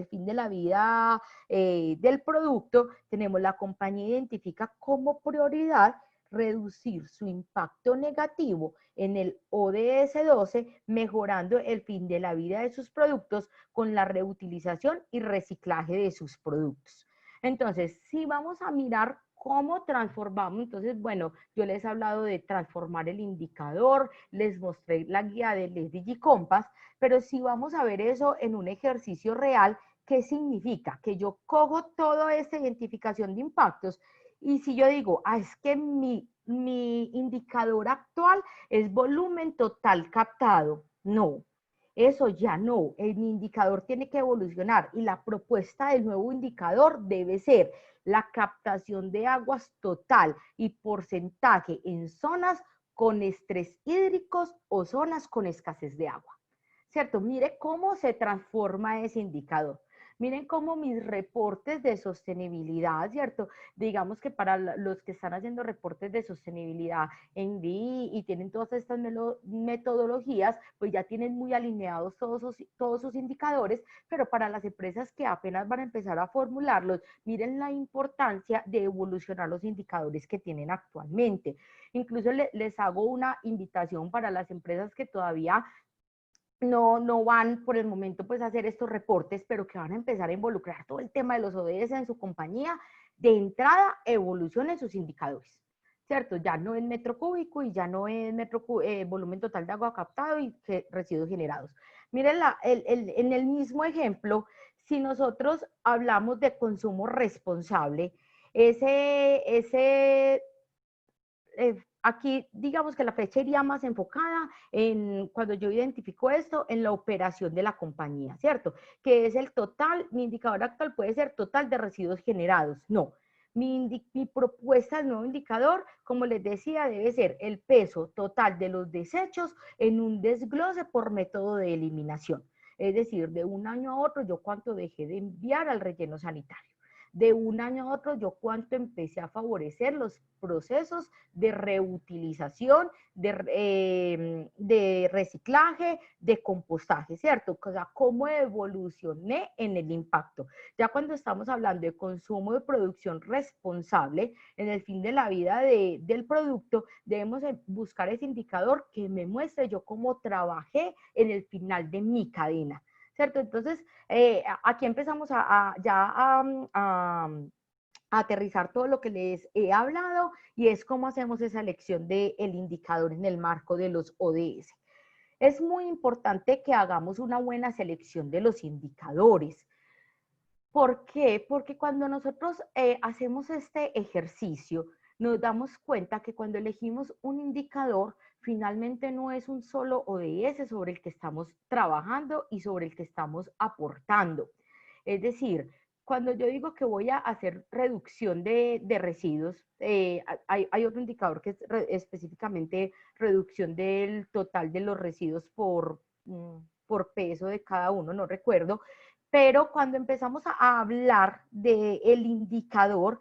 fin de la vida del producto, tenemos la compañía identifica como prioridad reducir su impacto negativo en el ODS 12, mejorando el fin de la vida de sus productos con la reutilización y reciclaje de sus productos. Entonces, si vamos a mirar cómo transformamos, entonces, bueno, yo les he hablado de transformar el indicador, les mostré la guía del SDG Compass, pero si vamos a ver eso en un ejercicio real, ¿qué significa? Que yo cojo toda esta identificación de impactos y si yo digo, ah, es que mi indicador actual es volumen total captado, no, eso ya no, el indicador tiene que evolucionar y la propuesta del nuevo indicador debe ser la captación de aguas total y porcentaje en zonas con estrés hídricos o zonas con escasez de agua. ¿Cierto? Mire cómo se transforma ese indicador. Miren cómo mis reportes de sostenibilidad, ¿cierto? Digamos que para los que están haciendo reportes de sostenibilidad en DI y tienen todas estas metodologías, pues ya tienen muy alineados todos sus indicadores, pero para las empresas que apenas van a empezar a formularlos, miren la importancia de evolucionar los indicadores que tienen actualmente. Incluso les hago una invitación para las empresas que todavía no van por el momento pues a hacer estos reportes, pero que van a empezar a involucrar todo el tema de los ODS en su compañía, de entrada evolucionen sus indicadores, ¿cierto? Ya no en metro cúbico y ya no en volumen total de agua captado y residuos generados. Miren, en el mismo ejemplo, si nosotros hablamos de consumo responsable, aquí digamos que la flecha iría más enfocada en, cuando yo identifico esto, en la operación de la compañía, ¿cierto? Que es el total, mi indicador actual puede ser total de residuos generados. No, mi propuesta del nuevo indicador, como les decía, debe ser el peso total de los desechos en un desglose por método de eliminación. Es decir, de un año a otro, yo cuánto dejé de enviar al relleno sanitario. De un año a otro, yo cuánto empecé a favorecer los procesos de reutilización, de reciclaje, de compostaje, ¿cierto? O sea, cómo evolucioné en el impacto. Ya cuando estamos hablando de consumo de producción responsable, en el fin de la vida del producto, debemos buscar ese indicador que me muestre yo cómo trabajé en el final de mi cadena, ¿cierto? Entonces, aquí empezamos a aterrizar todo lo que les he hablado y es cómo hacemos esa elección del indicador en el marco de los ODS. Es muy importante que hagamos una buena selección de los indicadores. ¿Por qué? Porque cuando nosotros hacemos este ejercicio, nos damos cuenta que cuando elegimos un indicador, finalmente no es un solo ODS sobre el que estamos trabajando y sobre el que estamos aportando. Es decir, cuando yo digo que voy a hacer reducción de residuos, hay otro indicador que es específicamente reducción del total de los residuos por peso de cada uno, no recuerdo, pero cuando empezamos a hablar del indicador,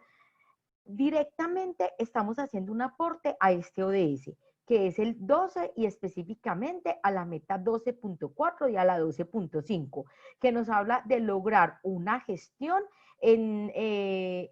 directamente estamos haciendo un aporte a este ODS, que es el 12 y específicamente a la meta 12.4 y a la 12.5, que nos habla de lograr una gestión de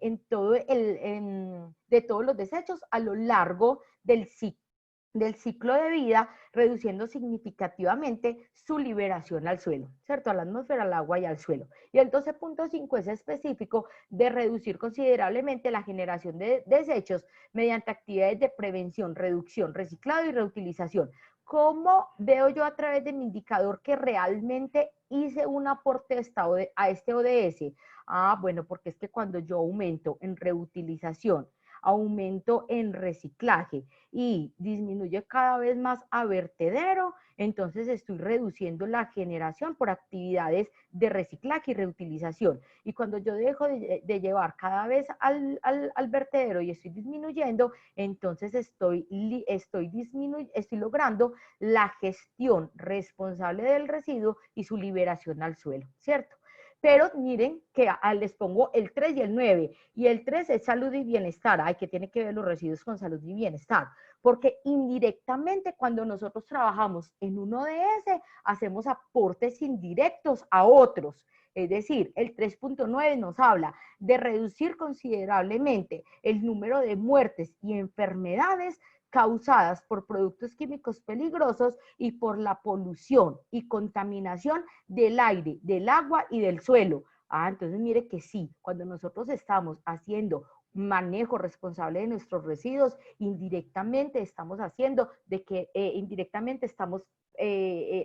todos los desechos a lo largo del ciclo de vida, reduciendo significativamente su liberación al suelo, ¿cierto? A la atmósfera, al agua y al suelo. Y el 12.5 es específico de reducir considerablemente la generación de desechos mediante actividades de prevención, reducción, reciclado y reutilización. ¿Cómo veo yo a través de mi indicador que realmente hice un aporte a este ODS? Bueno, porque es que cuando yo aumento en reutilización, aumento en reciclaje y disminuye cada vez más a vertedero, entonces estoy reduciendo la generación por actividades de reciclaje y reutilización. Y cuando yo dejo de llevar cada vez al vertedero y estoy disminuyendo, entonces estoy logrando la gestión responsable del residuo y su liberación al suelo, ¿cierto? Pero miren que les pongo el 3 y el 9, y el 3 es salud y bienestar. Ay, que tiene que ver los residuos con salud y bienestar, porque indirectamente cuando nosotros trabajamos en un ODS, hacemos aportes indirectos a otros. Es decir, el 3.9 nos habla de reducir considerablemente el número de muertes y enfermedades causadas por productos químicos peligrosos y por la polución y contaminación del aire, del agua y del suelo. Entonces mire que sí, cuando nosotros estamos haciendo manejo responsable de nuestros residuos, indirectamente estamos haciendo indirectamente estamos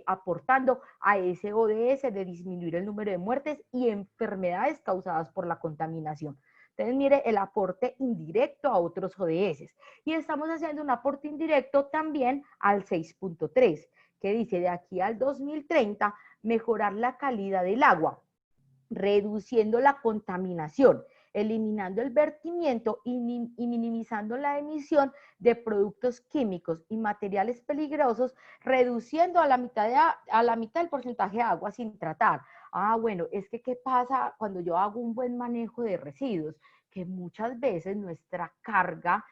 aportando a ese ODS de disminuir el número de muertes y enfermedades causadas por la contaminación. Entonces, mire, el aporte indirecto a otros ODS. Y estamos haciendo un aporte indirecto también al 6.3, que dice de aquí al 2030 mejorar la calidad del agua, reduciendo la contaminación, eliminando el vertimiento y minimizando la emisión de productos químicos y materiales peligrosos, reduciendo a la mitad el porcentaje de agua sin tratar. Bueno, es que ¿qué pasa cuando yo hago un buen manejo de residuos? Que muchas veces nuestra carga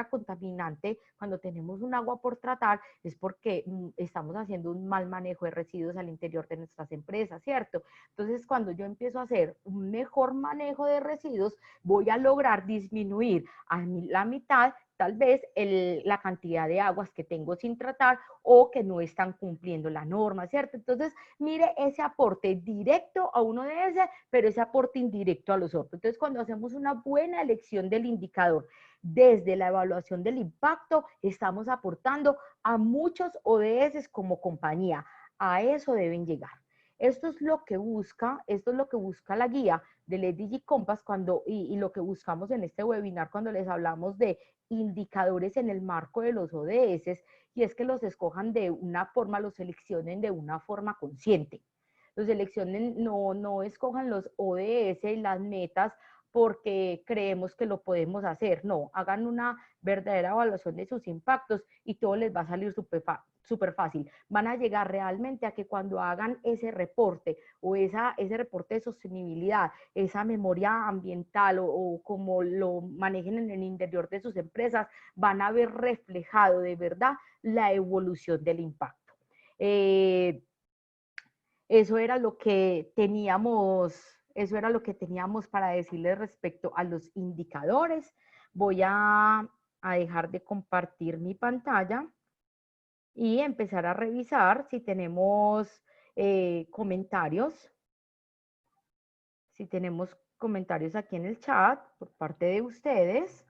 contaminante cuando tenemos un agua por tratar es porque estamos haciendo un mal manejo de residuos al interior de nuestras empresas, ¿cierto? Entonces, cuando yo empiezo a hacer un mejor manejo de residuos, voy a lograr disminuir a la mitad tal vez la cantidad de aguas que tengo sin tratar o que no están cumpliendo la norma, ¿cierto? Entonces, mire ese aporte directo a uno de ese, pero ese aporte indirecto a los otros. Entonces, cuando hacemos una buena elección del indicador desde la evaluación del impacto, estamos aportando a muchos ODS como compañía. A eso deben llegar. Esto es lo que busca la guía del SDG Compass y lo que buscamos en este webinar cuando les hablamos de indicadores en el marco de los ODS, y es que los escojan de una forma, los seleccionen de una forma consciente. Los seleccionen, no escojan los ODS y las metas porque creemos que lo podemos hacer. No, hagan una verdadera evaluación de sus impactos y todo les va a salir súper fácil. Van a llegar realmente a que cuando hagan ese reporte o ese reporte de sostenibilidad, esa memoria ambiental o como lo manejen en el interior de sus empresas, van a ver reflejado de verdad la evolución del impacto. Eso era lo que teníamos para decirles respecto a los indicadores. Voy a dejar de compartir mi pantalla y empezar a revisar si tenemos comentarios. Si tenemos comentarios aquí en el chat por parte de ustedes.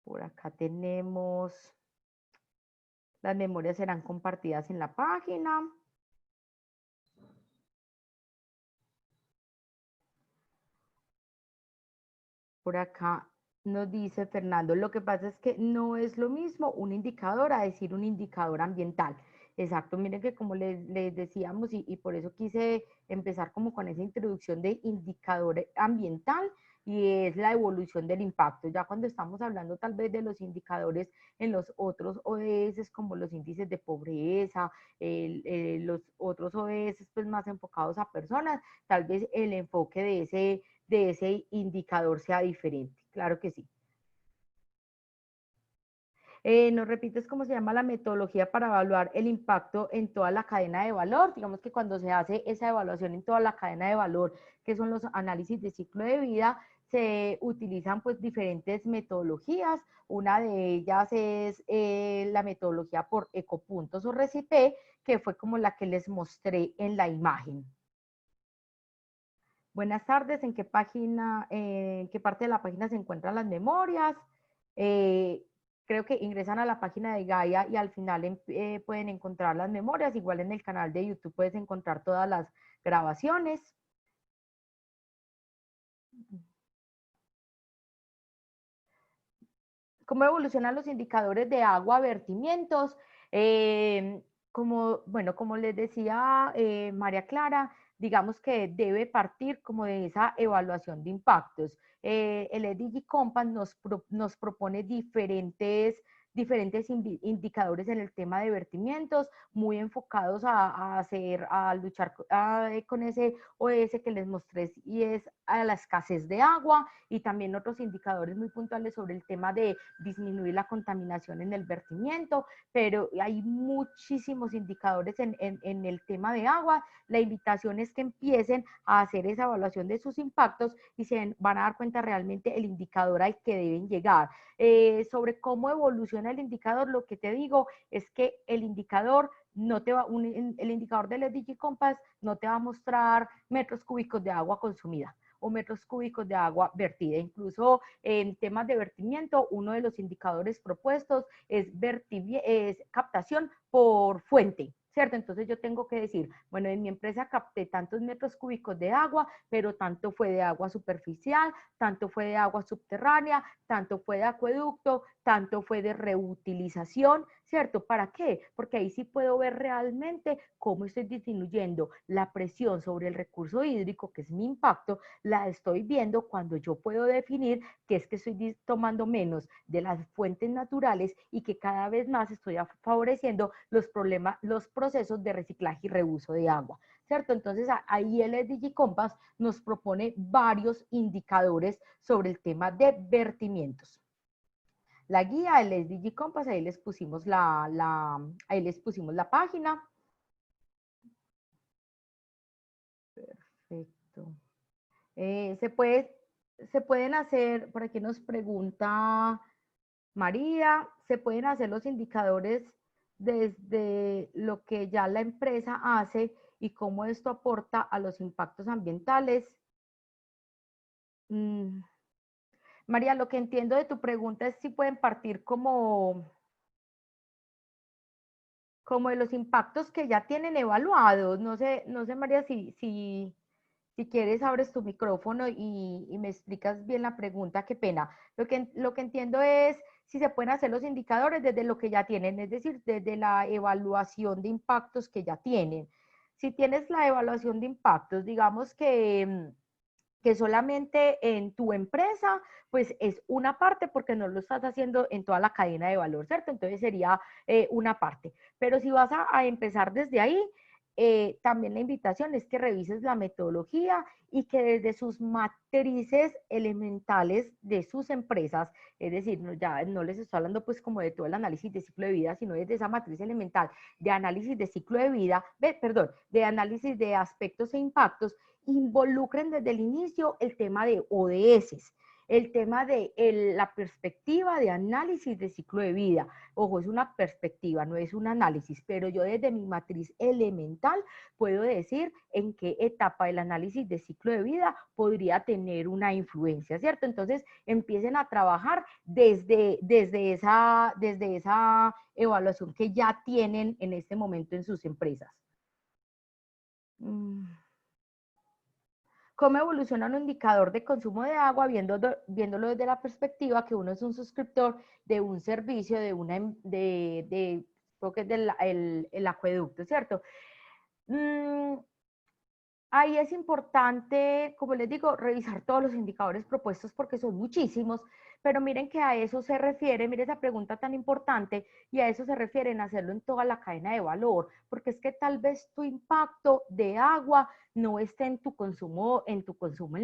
Por acá tenemos... Las memorias serán compartidas en la página. Por acá nos dice Fernando, lo que pasa es que no es lo mismo un indicador a decir un indicador ambiental. Exacto, miren que como les decíamos y por eso quise empezar como con esa introducción de indicador ambiental, y es la evolución del impacto. Ya cuando estamos hablando tal vez de los indicadores en los otros ODS, como los índices de pobreza, los otros ODS pues más enfocados a personas, tal vez el enfoque de ese indicador sea diferente. Claro que sí. ¿Nos repites cómo se llama la metodología para evaluar el impacto en toda la cadena de valor? Digamos que cuando se hace esa evaluación en toda la cadena de valor, que son los análisis de ciclo de vida, se utilizan pues diferentes metodologías. Una de ellas es la metodología por ecopuntos o RECIPE, que fue como la que les mostré en la imagen. Buenas tardes, ¿en qué parte de la página se encuentran las memorias? Creo que ingresan a la página de Gaia y al final pueden encontrar las memorias. Igual en el canal de YouTube puedes encontrar todas las grabaciones. ¿Cómo evolucionan los indicadores de agua, vertimientos? Como les decía María Clara, digamos que debe partir como de esa evaluación de impactos. El SDG Compass nos propone diferentes indicadores en el tema de vertimientos, muy enfocados a luchar con ese ODS que les mostré, y es a la escasez de agua, y también otros indicadores muy puntuales sobre el tema de disminuir la contaminación en el vertimiento, pero hay muchísimos indicadores en el tema de agua. La invitación es que empiecen a hacer esa evaluación de sus impactos y se van a dar cuenta realmente el indicador al que deben llegar. Sobre cómo evoluciona el indicador, lo que te digo es que el indicador el indicador del SDG Compass no te va a mostrar metros cúbicos de agua consumida o metros cúbicos de agua vertida. Incluso en temas de vertimiento, uno de los indicadores propuestos es captación por fuente, ¿cierto? Entonces yo tengo que decir, bueno, en mi empresa capté tantos metros cúbicos de agua, pero tanto fue de agua superficial, tanto fue de agua subterránea, tanto fue de acueducto, tanto fue de reutilización, ¿cierto? ¿Para qué? Porque ahí sí puedo ver realmente cómo estoy disminuyendo la presión sobre el recurso hídrico, que es mi impacto. La estoy viendo cuando yo puedo definir que es que estoy tomando menos de las fuentes naturales y que cada vez más estoy favoreciendo los procesos de reciclaje y reuso de agua, ¿cierto? Entonces ahí el SDG Compass nos propone varios indicadores sobre el tema de vertimientos. La guía, el SDG Compass, ahí les pusimos ahí les pusimos la página. Perfecto. se pueden hacer, por aquí nos pregunta María, se pueden hacer los indicadores desde lo que ya la empresa hace y cómo esto aporta a los impactos ambientales. María, lo que entiendo de tu pregunta es si pueden partir como de los impactos que ya tienen evaluados. No sé María, si quieres abres tu micrófono y me explicas bien la pregunta, qué pena. Lo que entiendo es si se pueden hacer los indicadores desde lo que ya tienen, es decir, desde la evaluación de impactos que ya tienen. Si tienes la evaluación de impactos, digamos que solamente en tu empresa, pues es una parte porque no lo estás haciendo en toda la cadena de valor, ¿cierto? Entonces sería una parte. Pero si vas a empezar desde ahí, también la invitación es que revises la metodología y que desde sus matrices elementales de sus empresas, es decir, ya no les estoy hablando pues como de todo el análisis de ciclo de vida, sino desde esa matriz elemental de análisis de ciclo de vida, perdón, de análisis de aspectos e impactos, involucren desde el inicio el tema de ODS, el tema de la perspectiva de análisis de ciclo de vida. Ojo, es una perspectiva, no es un análisis, pero yo desde mi matriz elemental puedo decir en qué etapa del análisis de ciclo de vida podría tener una influencia, ¿cierto? Entonces, empiecen a trabajar desde esa evaluación que ya tienen en este momento en sus empresas. ¿Cómo evoluciona un indicador de consumo de agua viéndolo desde la perspectiva que uno es un suscriptor de un servicio, creo que es el acueducto, ¿cierto? Ahí es importante, como les digo, revisar todos los indicadores propuestos porque son muchísimos, pero miren que a eso se refiere, miren esa pregunta tan importante, y a eso se refiere en hacerlo en toda la cadena de valor, porque es que tal vez tu impacto de agua no esté en tu consumo en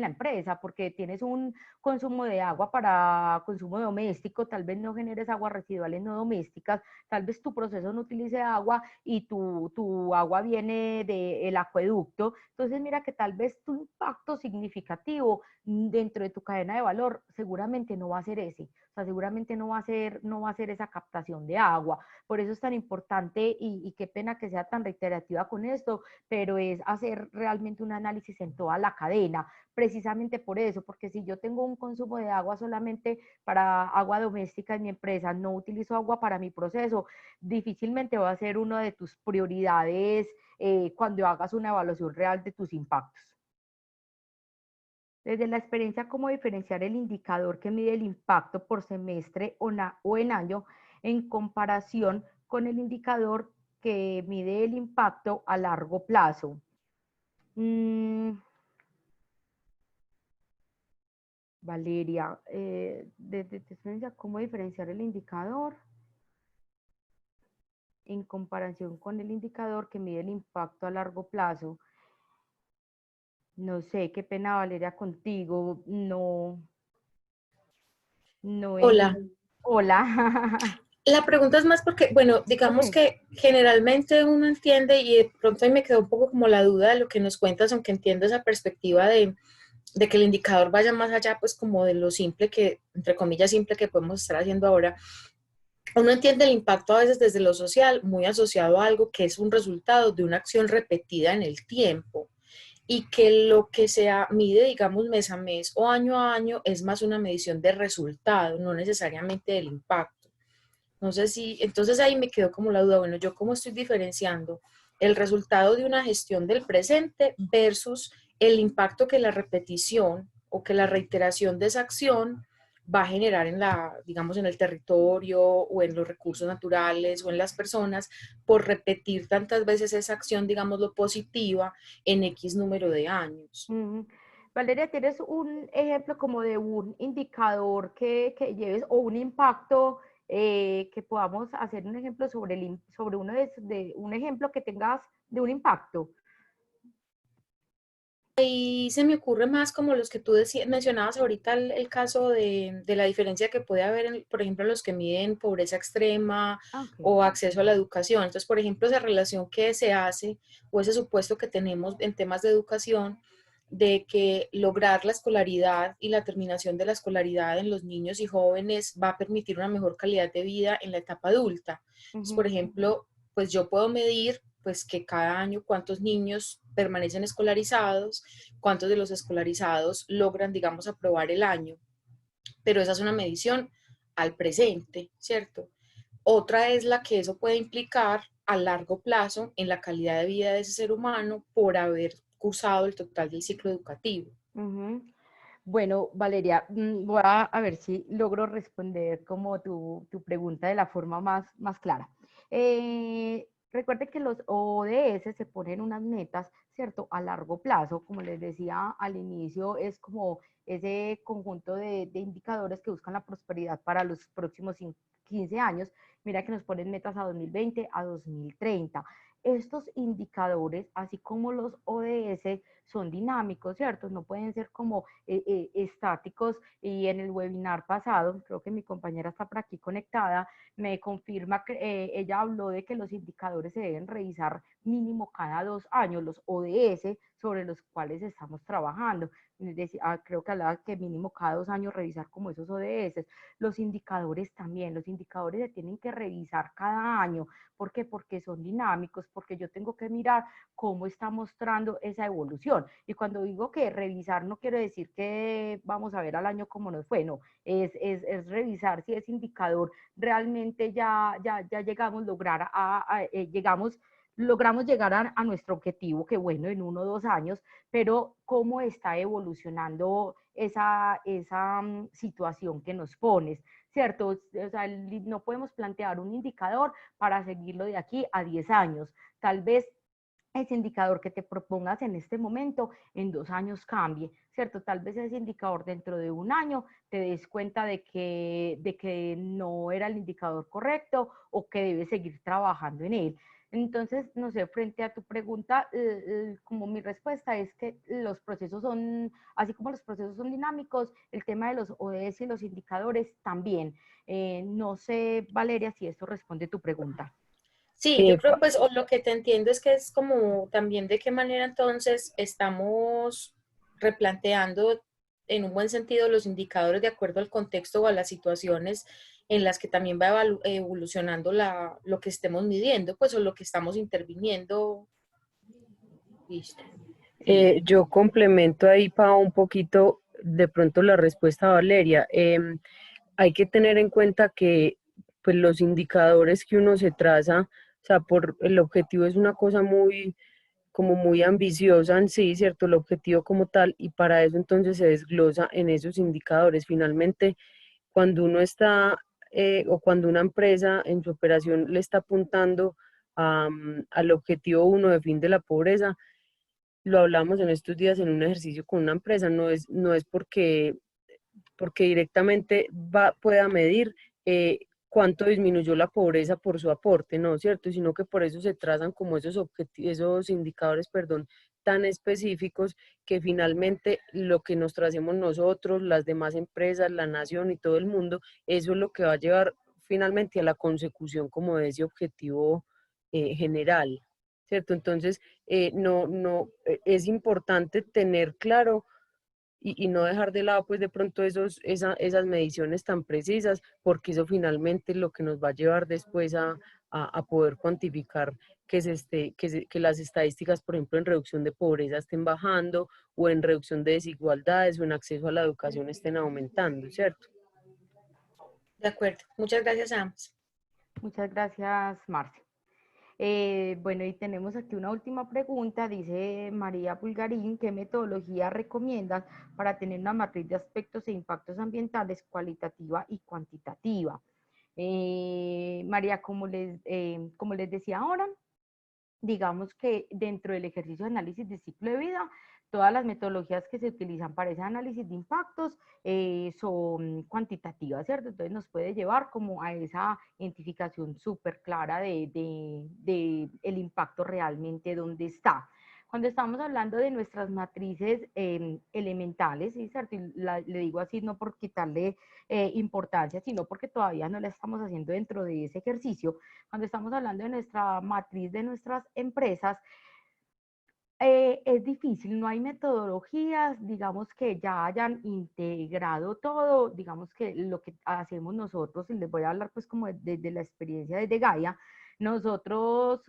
la empresa, porque tienes un consumo de agua para consumo doméstico, tal vez no generes aguas residuales no domésticas, tal vez tu proceso no utilice agua y tu agua viene del acueducto. Entonces mira que tal vez tu impacto significativo dentro de tu cadena de valor seguramente no va a ser ese, o sea, seguramente no va a ser esa captación de agua. Por eso es tan importante y qué pena que sea tan reiterativa con esto, pero es hacer realmente un análisis en toda la cadena, precisamente por eso, porque si yo tengo un consumo de agua solamente para agua doméstica en mi empresa, no utilizo agua para mi proceso, difícilmente va a ser una de tus prioridades cuando hagas una evaluación real de tus impactos. Desde la experiencia, ¿cómo diferenciar el indicador que mide el impacto por semestre o en año en comparación con el indicador que mide el impacto a largo plazo? Valeria, desde tu experiencia, ¿cómo diferenciar el indicador en comparación con el indicador que mide el impacto a largo plazo? No sé, qué pena Valeria contigo, no Hola. Hola. La pregunta es más porque, bueno, digamos Ok. que generalmente uno entiende y de pronto ahí me quedó un poco como la duda de lo que nos cuentas, aunque entiendo esa perspectiva de que el indicador vaya más allá, pues como de lo simple que, entre comillas, simple que podemos estar haciendo ahora. Uno entiende el impacto a veces desde lo social, muy asociado a algo que es un resultado de una acción repetida en el tiempo y que lo que se mide, digamos, mes a mes o año a año es más una medición de resultado, no necesariamente del impacto. No sé si, entonces ahí me quedó como la duda, bueno, yo cómo estoy diferenciando el resultado de una gestión del presente versus el impacto que la repetición o que la reiteración de esa acción va a generar en la, digamos, en el territorio o en los recursos naturales o en las personas por repetir tantas veces esa acción, digamos, lo positiva en X número de años. Valeria, ¿tienes un ejemplo como de un indicador que lleves o un impacto que podamos hacer un ejemplo sobre uno de un ejemplo que tengas de un impacto? Y se me ocurre más como los que tú mencionabas ahorita, el caso de la diferencia que puede haber, por ejemplo, los que miden pobreza extrema Okay. o acceso a la educación. Entonces, por ejemplo, esa relación que se hace o ese supuesto que tenemos en temas de educación de que lograr la escolaridad y la terminación de la escolaridad en los niños y jóvenes va a permitir una mejor calidad de vida en la etapa adulta. Entonces, por ejemplo, pues yo puedo medir pues que cada año cuántos niños permanecen escolarizados, cuántos de los escolarizados logran, digamos, aprobar el año, pero esa es una medición al presente, ¿cierto? Otra es la que eso puede implicar a largo plazo en la calidad de vida de ese ser humano por haber cursado el total del ciclo educativo. Bueno, Valeria, voy a ver si logro responder como tu pregunta de la forma más clara. Recuerde que los ODS se ponen unas metas, ¿cierto? A largo plazo, como les decía al inicio, es como ese conjunto de indicadores que buscan la prosperidad para los próximos 15 años. Mira que nos ponen metas a 2020, a 2030. Estos indicadores, así como los ODS, son dinámicos, ¿cierto? No pueden ser como estáticos. Y en el webinar pasado, creo que mi compañera está por aquí conectada, me confirma que ella habló de que los indicadores se deben revisar mínimo cada 2 años, los ODS sobre los cuales estamos trabajando. Creo que hablaba que mínimo cada 2 años revisar como esos ODS. Los indicadores también, los indicadores se tienen que revisar cada año. ¿Por qué? Porque son dinámicos, porque yo tengo que mirar cómo está mostrando esa evolución. Y cuando digo que revisar no quiero decir que vamos a ver al año cómo nos fue, no, es revisar si ese indicador realmente ya llegamos logramos llegar a nuestro objetivo, que bueno, en 1 o 2 años, pero cómo está evolucionando esa situación que nos pones, ¿cierto? O sea, no podemos plantear un indicador para seguirlo de aquí a 10 años. Tal vez ese indicador que te propongas en este momento, en 2 años cambie, ¿cierto? Tal vez ese indicador dentro de 1 año te des cuenta de que no era el indicador correcto o que debes seguir trabajando en él. Entonces, no sé, frente a tu pregunta, como mi respuesta es que los procesos son, así como los procesos son dinámicos, el tema de los ODS y los indicadores también. No sé, Valeria, si esto responde tu pregunta. Sí, yo creo pues, o lo que te entiendo es que es como también de qué manera entonces estamos replanteando en un buen sentido los indicadores de acuerdo al contexto o a las situaciones en las que también va evolucionando lo que estemos midiendo, pues, o lo que estamos interviniendo. Listo. Yo complemento ahí, Pau, un poquito de pronto la respuesta a Valeria. Hay que tener en cuenta que pues, los indicadores que uno se traza, o sea, por el objetivo es una cosa como muy ambiciosa en sí, ¿cierto? El objetivo como tal, y para eso entonces se desglosa en esos indicadores. Finalmente, cuando uno está, o cuando una empresa en su operación le está apuntando al objetivo 1 de fin de la pobreza, lo hablamos en estos días en un ejercicio con una empresa, no es porque directamente pueda medir cuánto disminuyó la pobreza por su aporte, ¿no? ¿Cierto? Sino que por eso se trazan como esos indicadores, perdón, tan específicos que finalmente lo que nos tracemos nosotros, las demás empresas, la nación y todo el mundo, eso es lo que va a llevar finalmente a la consecución como de ese objetivo general, ¿cierto? Entonces, es importante tener claro y no dejar de lado pues de pronto esas mediciones tan precisas, porque eso finalmente es lo que nos va a llevar después a poder cuantificar que las estadísticas, por ejemplo, en reducción de pobreza estén bajando, o en reducción de desigualdades, o en acceso a la educación estén aumentando, ¿cierto? De acuerdo. Muchas gracias a ambos. Muchas gracias, Marce. Bueno, y tenemos aquí una última pregunta, dice María Pulgarín, ¿qué metodología recomiendas para tener una matriz de aspectos e impactos ambientales cualitativa y cuantitativa? María, como les decía ahora, digamos que dentro del ejercicio de análisis de ciclo de vida, todas las metodologías que se utilizan para ese análisis de impactos son cuantitativas, ¿cierto? Entonces nos puede llevar como a esa identificación súper clara de el impacto realmente dónde está. Cuando estamos hablando de nuestras matrices elementales, ¿sí? ¿Cierto? Le digo así no por quitarle importancia, sino porque todavía no la estamos haciendo dentro de ese ejercicio. Cuando estamos hablando de nuestra matriz de nuestras empresas, Es difícil, no hay metodologías, digamos, que ya hayan integrado todo, digamos que lo que hacemos nosotros, y les voy a hablar pues como desde la experiencia desde Gaia, nosotros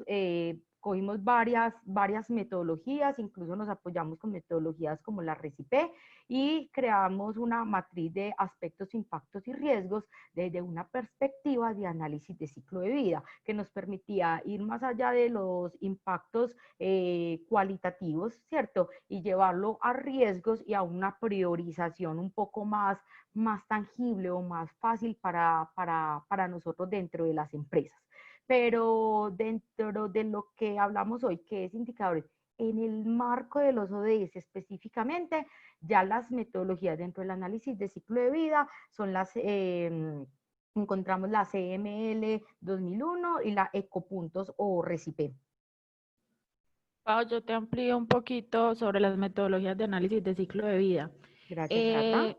cogimos varias metodologías, incluso nos apoyamos con metodologías como la RECIPE y creamos una matriz de aspectos, impactos y riesgos desde una perspectiva de análisis de ciclo de vida, que nos permitía ir más allá de los impactos cualitativos, ¿cierto? Y llevarlo a riesgos y a una priorización un poco más tangible o más fácil para nosotros dentro de las empresas. Pero dentro de lo que hablamos hoy, que es indicadores, en el marco de los ODS específicamente, ya las metodologías dentro del análisis de ciclo de vida son encontramos la CML 2001 y la Ecopuntos o RECIPE. Pau, yo te amplío un poquito sobre las metodologías de análisis de ciclo de vida. Gracias, Cata.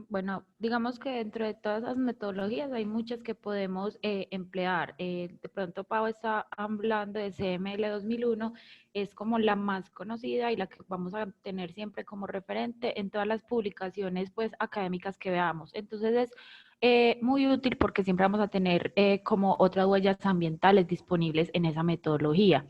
Bueno, digamos que dentro de todas las metodologías hay muchas que podemos emplear. De pronto Pau está hablando de CML 2001, es como la más conocida y la que vamos a tener siempre como referente en todas las publicaciones pues académicas que veamos. Entonces es muy útil porque siempre vamos a tener como otras huellas ambientales disponibles en esa metodología.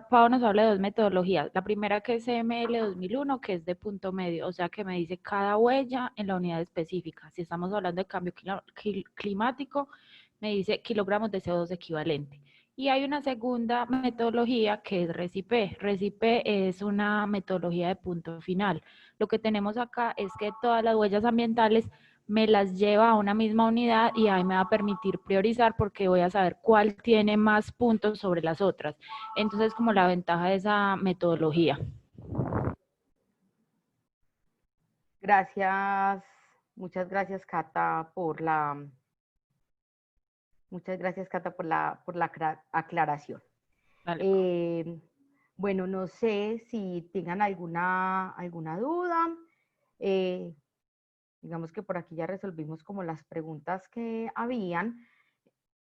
Pau nos habla de dos metodologías. La primera que es CML 2001, que es de punto medio, o sea que me dice cada huella en la unidad específica. Si estamos hablando de cambio climático, me dice kilogramos de CO2 equivalente. Y hay una segunda metodología que es RECIPE. RECIPE es una metodología de punto final. Lo que tenemos acá es que todas las huellas ambientales me las lleva a una misma unidad y ahí me va a permitir priorizar porque voy a saber cuál tiene más puntos sobre las otras. Entonces, como la ventaja de esa metodología. Gracias, muchas gracias, Cata, por la aclaración. Vale. Bueno, no sé si tengan alguna duda. Digamos que por aquí ya resolvimos como las preguntas que habían.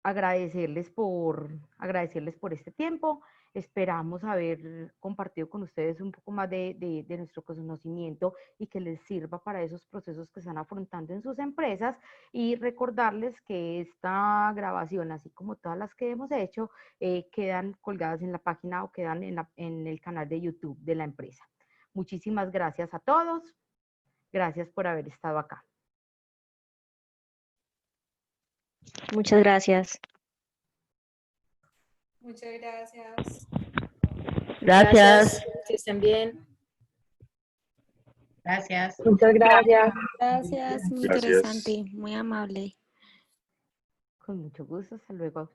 Agradecerles por este tiempo. Esperamos haber compartido con ustedes un poco más de nuestro conocimiento y que les sirva para esos procesos que están afrontando en sus empresas. Y recordarles que esta grabación, así como todas las que hemos hecho, quedan colgadas en la página o quedan en el canal de YouTube de la empresa. Muchísimas gracias a todos. Gracias por haber estado acá. Muchas gracias. Muchas gracias. Gracias. Que estén bien. Gracias. Muchas gracias. Gracias, muy Gracias. interesante, muy amable. Con mucho gusto. Hasta luego.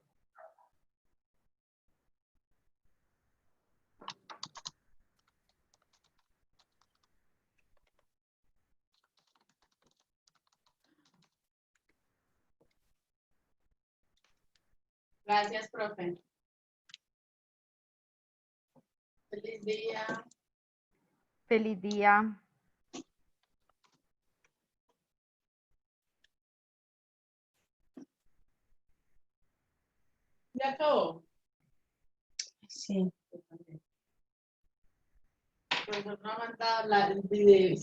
Gracias, profe. Feliz día. Feliz día. ¿Ya acabó? Sí. Pues no ha mandado el video,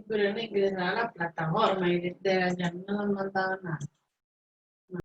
pero no ingresar a la plataforma y de allá no nos han mandado nada.